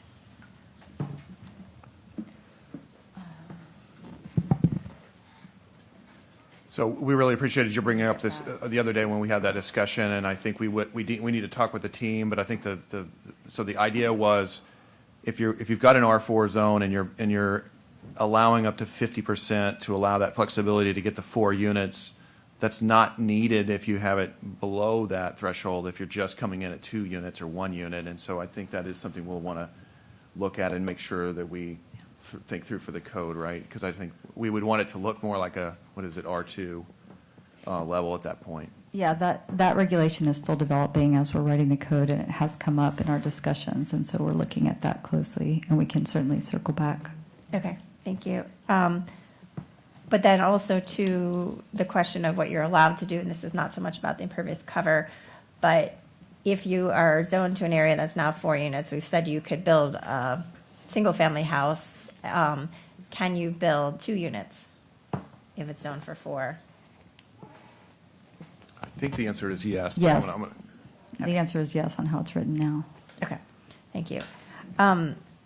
D: So we really appreciated you bringing up this the other day when we had that discussion, and I think we need to talk with the team. But I think so the idea was if you've got an R4 zone and you're allowing up to 50% to allow that flexibility to get the 4 units, that's not needed if you have it below that threshold, if you're just coming in at 2 units or 1 unit. And so I think that is something we'll want to look at and make sure that we think through for the code, right? Because I think we would want it to look more like a, R2 level at that point.
C: Yeah, that regulation is still developing as we're writing the code, and it has come up in our discussions, and so we're looking at that closely, and we can certainly circle back.
L: Okay, thank you. But then also to the question of what you're allowed to do, and this is not so much about the impervious cover, but if you are zoned to an area that's now 4 units, we've said you could build a single-family house. Can you build 2 units if it's zoned for 4?
D: I think the answer is yes. But
C: Yes.
D: I'm gonna-
C: The answer is yes on how it's written now.
L: Okay, thank you.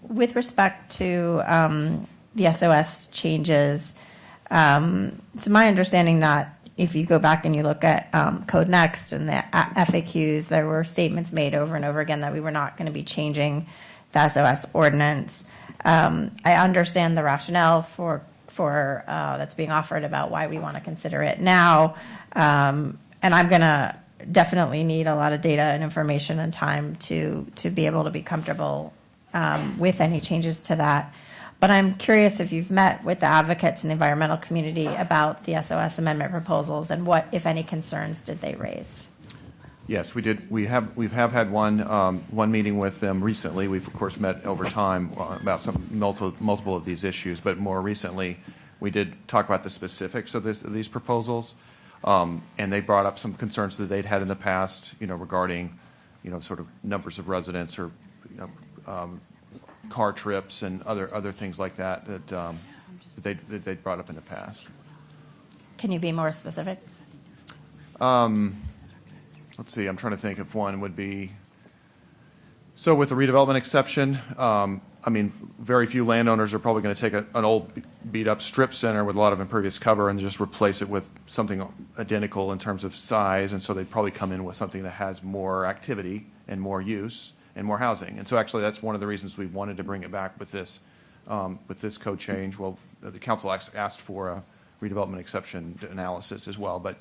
L: With respect to the SOS changes, it's my understanding that if you go back and you look at Code Next and the FAQs, there were statements made over and over again that we were not going to be changing the SOS ordinance. I understand the rationale for that's being offered about why we want to consider it now, and I'm going to definitely need a lot of data and information and time to be able to be comfortable with any changes to that. But I'm curious if you've met with the advocates in the environmental community about the SOS amendment proposals, and what, if any, concerns did they raise?
D: Yes, we did. We've had one meeting with them recently. We've of course met over time about some multiple of these issues, but more recently, we did talk about the specifics of these proposals, and they brought up some concerns that they'd had in the past, regarding, sort of numbers of residents or, car trips and other things like that they brought up in the past.
L: Can you be more specific?
D: Let's see, I'm trying to think if one would be, so with the redevelopment exception, I mean, very few landowners are probably going to take an old beat-up strip center with a lot of impervious cover and just replace it with something identical in terms of size, and so they'd probably come in with something that has more activity and more use and more housing. And so actually that's one of the reasons we wanted to bring it back with this code change. Well, the council asked for a redevelopment exception analysis as well, but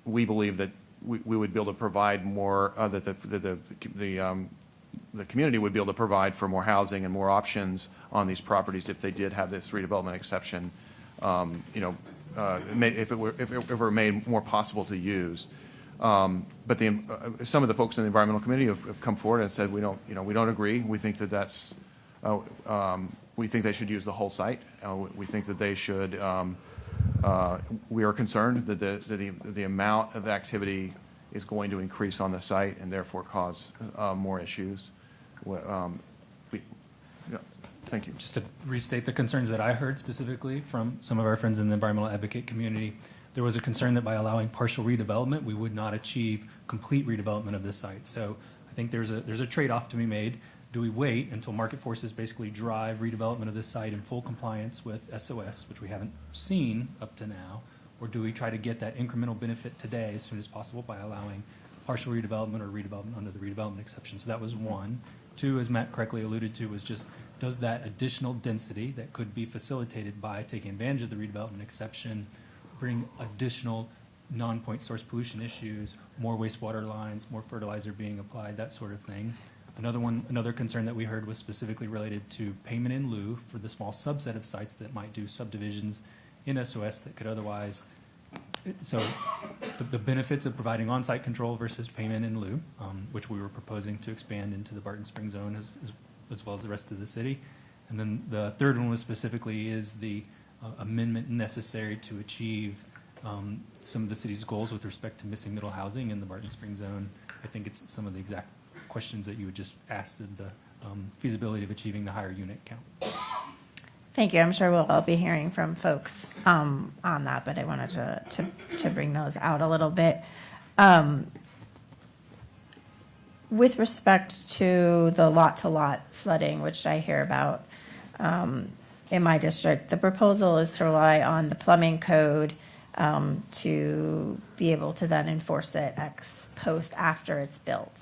D: we believe that we would be able to provide more, that the community would be able to provide for more housing and more options on these properties if they did have this redevelopment exception, if it were made more possible to use. But some of the folks in the environmental committee have come forward and said we don't agree. We think that we think they should use the whole site. We think that they should. We are concerned that the amount of activity is going to increase on the site and therefore cause more issues. Thank you.
J: Just to restate the concerns that I heard specifically from some of our friends in the environmental advocate community, there was a concern that by allowing partial redevelopment, we would not achieve complete redevelopment of the site. So I think there's a trade-off to be made. Do we wait until market forces basically drive redevelopment of this site in full compliance with SOS, which we haven't seen up to now, or do we try to get that incremental benefit today as soon as possible by allowing partial redevelopment or redevelopment under the redevelopment exception? So that was one. Two, as Matt correctly alluded to, was just does that additional density that could be facilitated by taking advantage of the redevelopment exception bring additional non-point source pollution issues, more wastewater lines, more fertilizer being applied, that sort of thing. Another concern that we heard was specifically related to payment in lieu for the small subset of sites that might do subdivisions in SOS that could otherwise. So the benefits of providing on-site control versus payment in lieu, which we were proposing to expand into the Barton Springs zone as well as the rest of the city. And then the third one was specifically is the amendment necessary to achieve some of the city's goals with respect to missing middle housing in the Barton Springs zone. I think it's some of the exact questions that you had just asked of the feasibility of achieving the higher unit count.
L: Thank you. I'm sure we'll all be hearing from folks on that, but I wanted to bring those out a little bit. With respect to the lot-to-lot flooding, which I hear about in my district, the proposal is to rely on the plumbing code to be able to then enforce it ex post after it's built.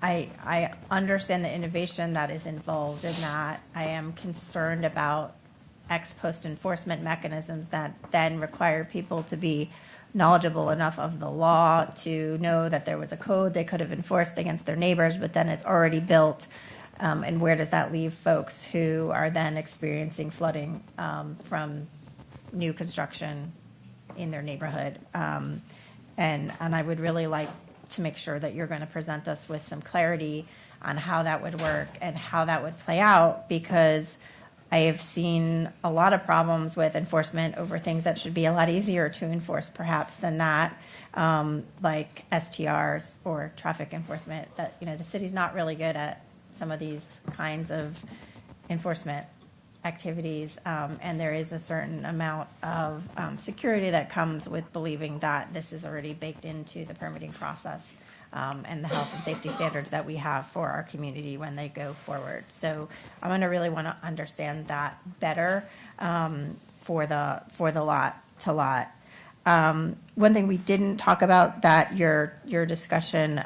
L: I understand the innovation that is involved in that. I am concerned about ex post enforcement mechanisms that then require people to be knowledgeable enough of the law to know that there was a code they could have enforced against their neighbors, but then it's already built. And where does that leave folks who are then experiencing flooding from new construction in their neighborhood? And I would really like to make sure that you're going to present us with some clarity on how that would work and how that would play out, because I have seen a lot of problems with enforcement over things that should be a lot easier to enforce perhaps than that, like STRs or traffic enforcement, that, the city's not really good at some of these kinds of enforcement activities, and there is a certain amount of security that comes with believing that this is already baked into the permitting process and the health and safety standards that we have for our community when they go forward. So I'm going to really want to understand that better for the lot to lot. One thing we didn't talk about that your discussion,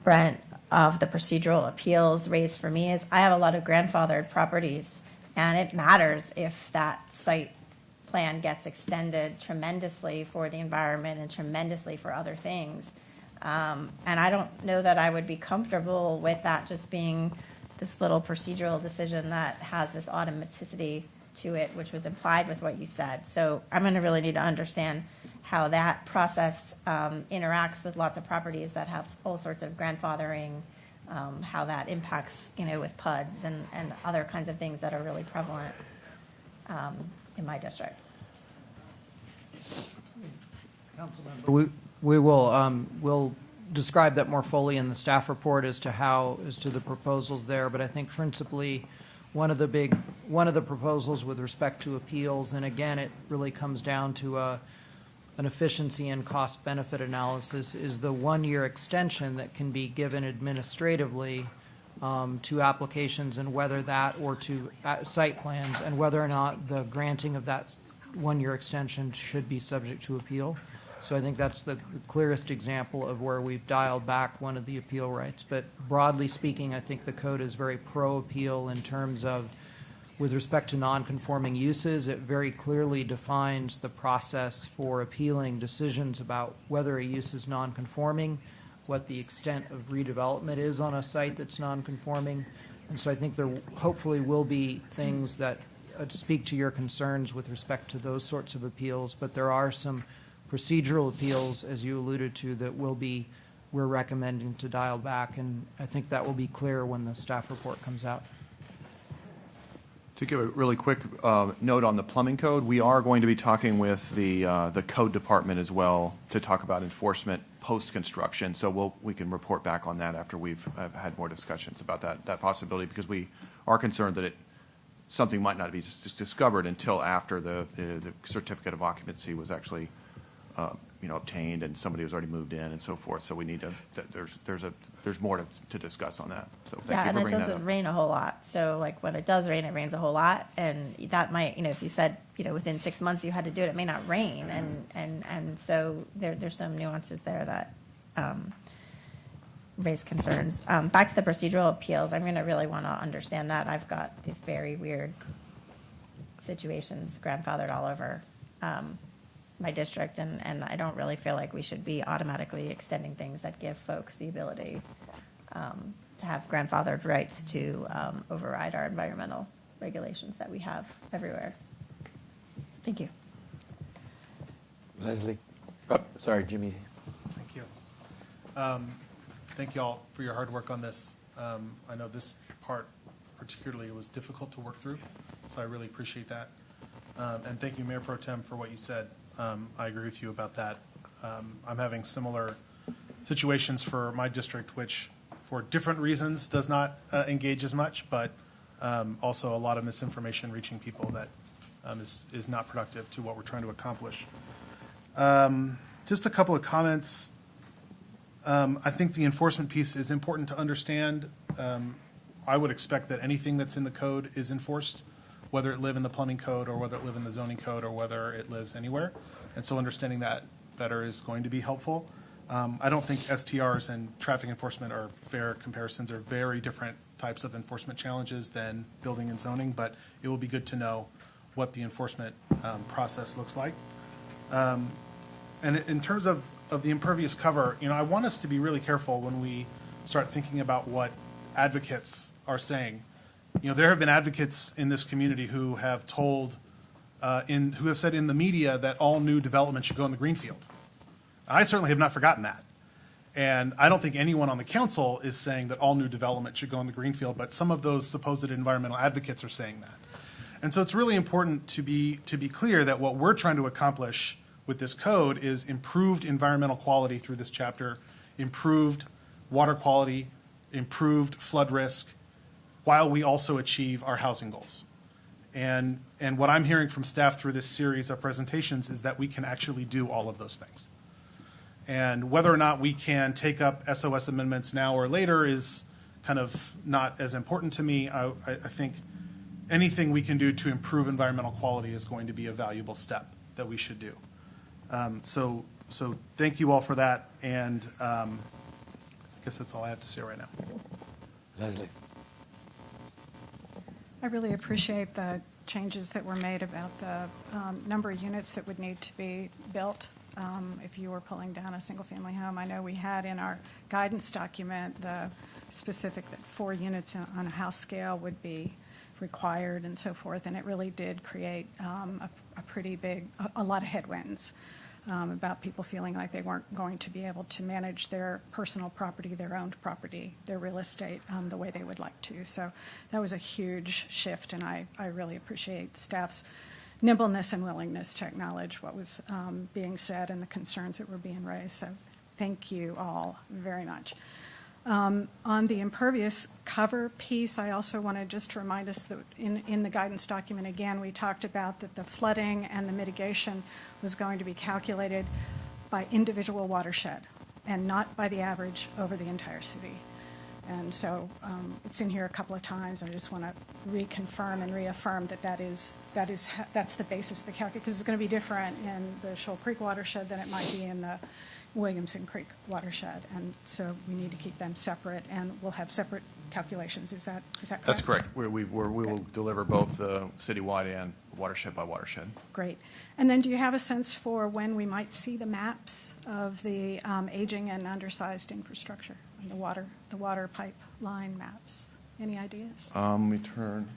L: Brent, of the procedural appeals raised for me is I have a lot of grandfathered properties, and it matters if that site plan gets extended tremendously for the environment and tremendously for other things. And I don't know that I would be comfortable with that just being this little procedural decision that has this automaticity to it, which was implied with what you said. So I'm going to really need to understand how that process interacts with lots of properties that have all sorts of grandfathering, how that impacts, with PUDs and other kinds of things that are really prevalent in my district.
F: Councilmember, we will we'll describe that more fully in the staff report as to the proposals there. But I think principally one of the proposals with respect to appeals, and again, it really comes down to an efficiency and cost-benefit analysis is the one-year extension that can be given administratively to applications and whether that, or to site plans, and whether or not the granting of that one-year extension should be subject to appeal. So I think that's the clearest example of where we've dialed back one of the appeal rights. But broadly speaking, I think the code is very pro-appeal in terms of, with respect to non-conforming uses, it very clearly defines the process for appealing decisions about whether a use is non-conforming, what the extent of redevelopment is on a site that's non-conforming. And so I think there hopefully will be things that speak to your concerns with respect to those sorts of appeals, but there are some procedural appeals, as you alluded to, that we're recommending to dial back, and I think that will be clear when the staff report comes out.
D: To give a really quick note on the plumbing code, we are going to be talking with the code department as well to talk about enforcement post-construction. So we can report back on that after we've had more discussions about that possibility, because we are concerned that something might not be discovered until after the certificate of occupancy was actually obtained and somebody was already moved in and so forth. So we need to, there's more to discuss on that. So thank you for bringing that up.
L: Yeah, and it doesn't rain a whole lot. So like when it does rain, it rains a whole lot. And that might, if you said, within 6 months you had to do it, it may not rain. And so there's some nuances there that raise concerns. Back to the procedural appeals, I'm going to really want to understand that. I've got these very weird situations grandfathered all over my district, and I don't really feel like we should be automatically extending things that give folks the ability to have grandfathered rights to override our environmental regulations that we have everywhere. Thank you.
A: Leslie? Oh, sorry, Jimmy.
N: Thank you. Thank you all for your hard work on this. I know this part particularly was difficult to work through, so I really appreciate that. And thank you, Mayor Pro Tem, for what you said. I agree with you about that. I'm having similar situations for my district, which for different reasons does not engage as much, but also a lot of misinformation reaching people that is not productive to what we're trying to accomplish. Just a couple of comments. I think the enforcement piece is important to understand. I would expect that anything that's in the code is enforced, whether it live in the plumbing code or whether it live in the zoning code or whether it lives anywhere. And so understanding that better is going to be helpful. I don't think STRs and traffic enforcement are fair comparisons. They're very different types of enforcement challenges than building and zoning, but it will be good to know what the enforcement process looks like. And in terms of the impervious cover, I want us to be really careful when we start thinking about what advocates are saying. There have been advocates in this community who have told, who have said in the media that all new development should go in the greenfield. I certainly have not forgotten that. And I don't think anyone on the council is saying that all new development should go in the greenfield, but some of those supposed environmental advocates are saying that. And so it's really important to be clear that what we're trying to accomplish with this code is improved environmental quality through this chapter, improved water quality, improved flood risk, while we also achieve our housing goals. And what I'm hearing from staff through this series of presentations is that we can actually do all of those things. And whether or not we can take up SOS amendments now or later is kind of not as important to me. I think anything we can do to improve environmental quality is going to be a valuable step that we should do. So thank you all for that, and I guess that's all I have to say right now.
A: Leslie?
H: I really appreciate the changes that were made about the number of units that would need to be built if you were pulling down a single-family home. I know we had in our guidance document the specific that 4 units on a house scale would be required and so forth, and it really did create a pretty big, a lot of headwinds about people feeling like they weren't going to be able to manage their personal property, their owned property, their real estate the way they would like to. So that was a huge shift, and I really appreciate staff's nimbleness and willingness to acknowledge what was being said and the concerns that were being raised. So thank you all very much. On the impervious cover piece, I also wanted just to remind us that in the guidance document, again, we talked about that the flooding and the mitigation was going to be calculated by individual watershed and not by the average over the entire city. And so it's in here a couple of times. I just want to reconfirm and reaffirm that that's the basis of the calculation, because it's going to be different in the Shoal Creek watershed than it might be in the Williamson Creek watershed. And so we need to keep them separate, and we'll have separate calculations. Is that correct?
D: That's correct. We will deliver both citywide and watershed by watershed.
H: Great. And then do you have a sense for when we might see the maps of the aging and undersized infrastructure, and the water pipeline maps? Any ideas?
D: Let me turn.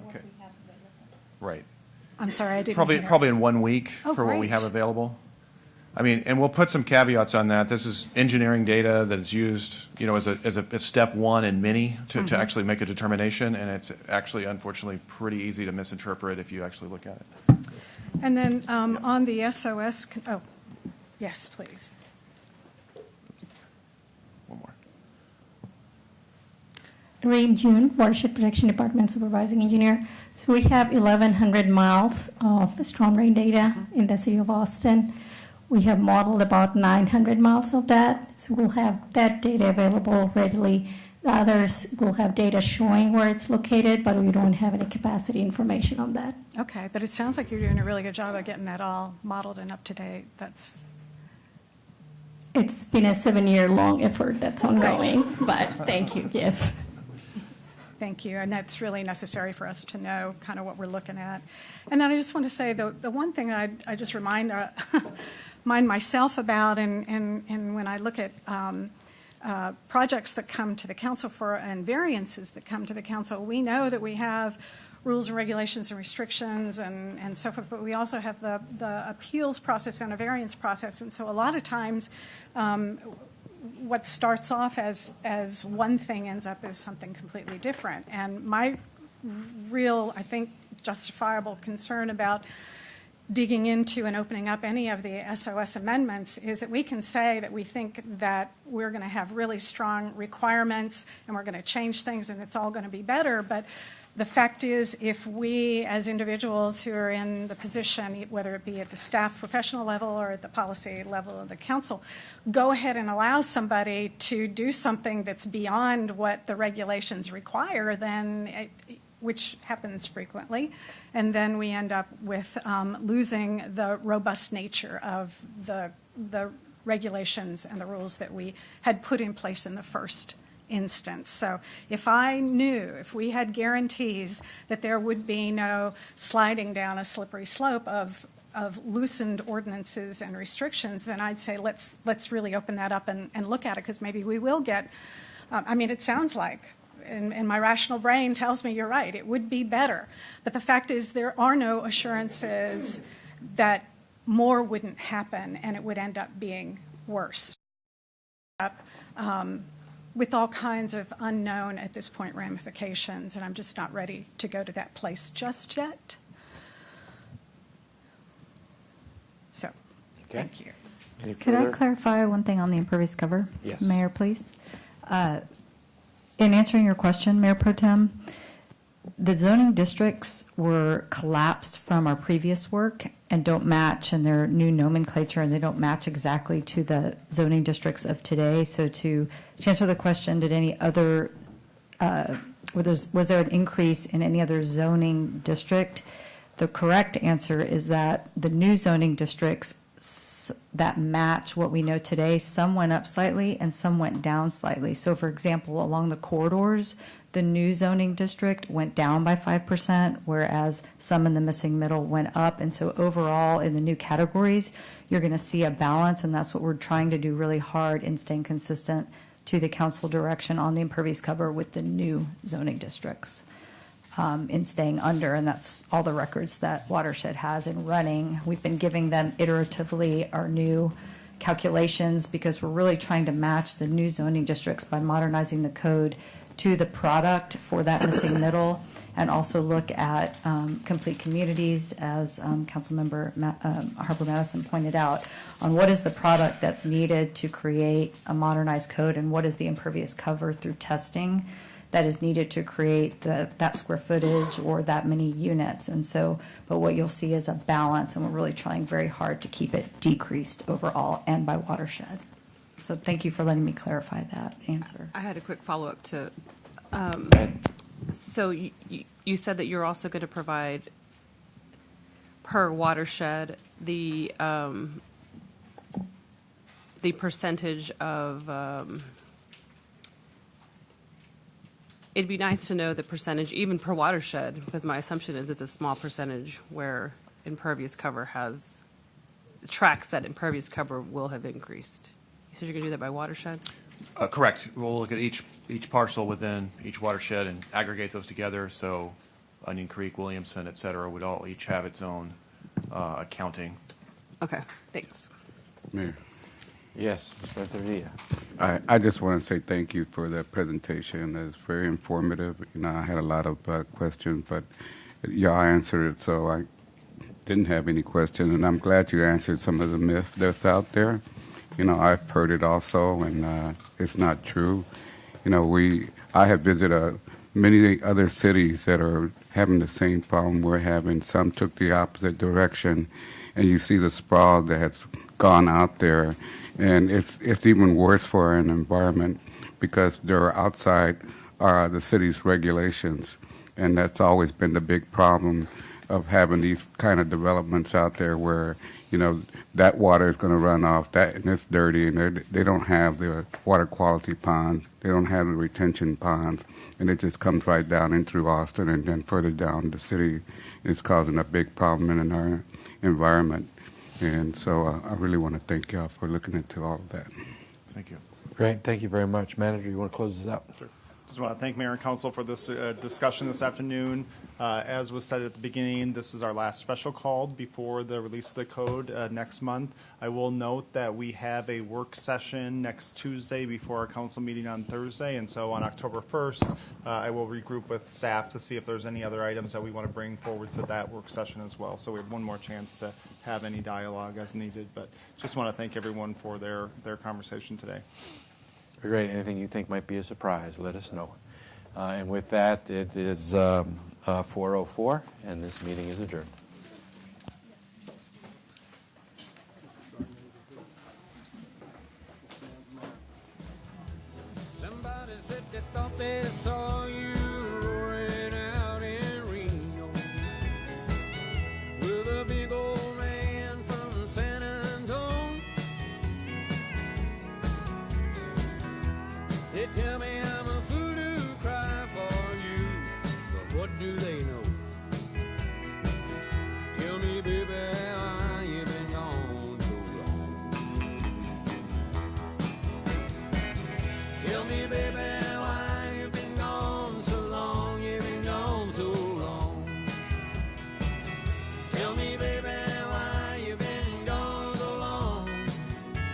D: Okay. Right.
H: I'm sorry, I didn't
D: Probably in 1 week
H: Oh,
D: for what we
H: great.
D: have available. I mean, and we'll put some caveats on that. This is engineering data that is used, as step one in many to actually make a determination, and it's actually, unfortunately, pretty easy to misinterpret if you actually look at it.
H: And then on the SOS, yes, please.
D: One more.
O: Reem June, Watershed Protection Department Supervising Engineer. So we have 1,100 miles of storm drain data in the city of Austin. We have modeled about 900 miles of that, so we'll have that data available readily. The others will have data showing where it's located, but we don't have any capacity information on that.
H: Okay, but it sounds like you're doing a really good job of getting that all modeled and up to date.
O: It's been a 7-year-long effort that's ongoing, but thank you, yes.
H: Thank you, and that's really necessary for us to know kind of what we're looking at. And then I just want to say the one thing I just remind myself about, and when I look at projects that come to the council and variances that come to the council, we know that we have rules and regulations and restrictions and so forth, but we also have the appeals process and a variance process. And so a lot of times what starts off as one thing ends up as something completely different. And my real, I think, justifiable concern about digging into and opening up any of the SOS amendments is that we can say that we think that we're going to have really strong requirements and we're going to change things and it's all going to be better. But the fact is, if we as individuals who are in the position, whether it be at the staff professional level or at the policy level of the council, go ahead and allow somebody to do something that's beyond what the regulations require, then which happens frequently, and then we end up with losing the robust nature of the regulations and the rules that we had put in place in the first instance. So if we had guarantees that there would be no sliding down a slippery slope of loosened ordinances and restrictions, then I'd say let's really open that up and look at it, because maybe we will get, it sounds like, and my rational brain tells me you're right, it would be better. But the fact is there are no assurances that more wouldn't happen and it would end up being worse. With all kinds of unknown, at this point, ramifications, and I'm just not ready to go to that place just yet. So, Thank you.
A: Any
C: Could I
A: further?
C: clarify one thing on the impervious cover?
A: Yes.
C: Mayor, please. In answering your question, Mayor Pro Tem, the zoning districts were collapsed from our previous work and don't match, and their new nomenclature, and they don't match exactly to the zoning districts of today. So to answer the question, did any other, was there an increase in any other zoning district? The correct answer is that the new zoning districts that match what we know today, some went up slightly and some went down slightly. So for example, along the corridors, the new zoning district went down by 5%, whereas some in the missing middle went up. And so overall, in the new categories, you're going to see a balance, and that's what we're trying to do really hard in staying consistent to the council direction on the impervious cover with the new zoning districts in staying under, and that's all the records that Watershed has in running. We've been giving them iteratively our new calculations because we're really trying to match the new zoning districts by modernizing the code to the product for that missing middle, and also look at complete communities, as Councilmember Harper Madison pointed out, on what is the product that's needed to create a modernized code, and what is the impervious cover through testing that is needed to create that square footage or that many units. And so, but what you'll see is a balance, and we're really trying very hard to keep it decreased overall and by watershed. So thank you for letting me clarify that answer.
M: I had a quick follow-up to, so you said that you're also going to provide per watershed the percentage of, it'd be nice to know the percentage, even per watershed, because my assumption is it's a small percentage where impervious cover has, tracks that impervious cover will have increased. You said you're going to do that by watershed?
D: Correct. We'll look at each parcel within each watershed and aggregate those together. So Onion Creek, Williamson, et cetera, would all each have its own accounting.
M: Okay, thanks.
A: Mayor. Yes, Mr. Villa.
P: I just want to say thank you for that presentation. It's very informative. You know, I had a lot of questions, but y'all answered it, so I didn't have any questions. And I'm glad you answered some of the myths that's out there. You know, I've heard it also, and it's not true. You know, I have visited many other cities that are having the same problem we're having. Some took the opposite direction, and you see the sprawl that has gone out there. And it's even worse for an environment because they're outside the city's regulations. And that's always been the big problem of having these kind of developments out there where, you know, that water is going to run off, and it's dirty, and they don't have the water quality ponds. They don't have the retention ponds. And it just comes right down in through Austin and then further down the city. It's causing a big problem in our environment. And so I really want to thank y'all for looking into all of that.
D: Thank you.
A: Great. Thank you very much. Manager, you want to close this out?
Q: Sure. Just want to thank Mayor and Council for this discussion this afternoon. As was said at the beginning, this is our last special call before the release of the code next month. I will note that we have a work session next Tuesday before our council meeting on Thursday, and so on October 1st, I will regroup with staff to see if there's any other items that we want to bring forward to that work session as well. So we have one more chance to have any dialogue as needed, but just want to thank everyone for their conversation today.
A: Great. Anything you think might be a surprise, let us know. And with that, it is 4:04, and this meeting is adjourned.
R: Somebody said they thought they saw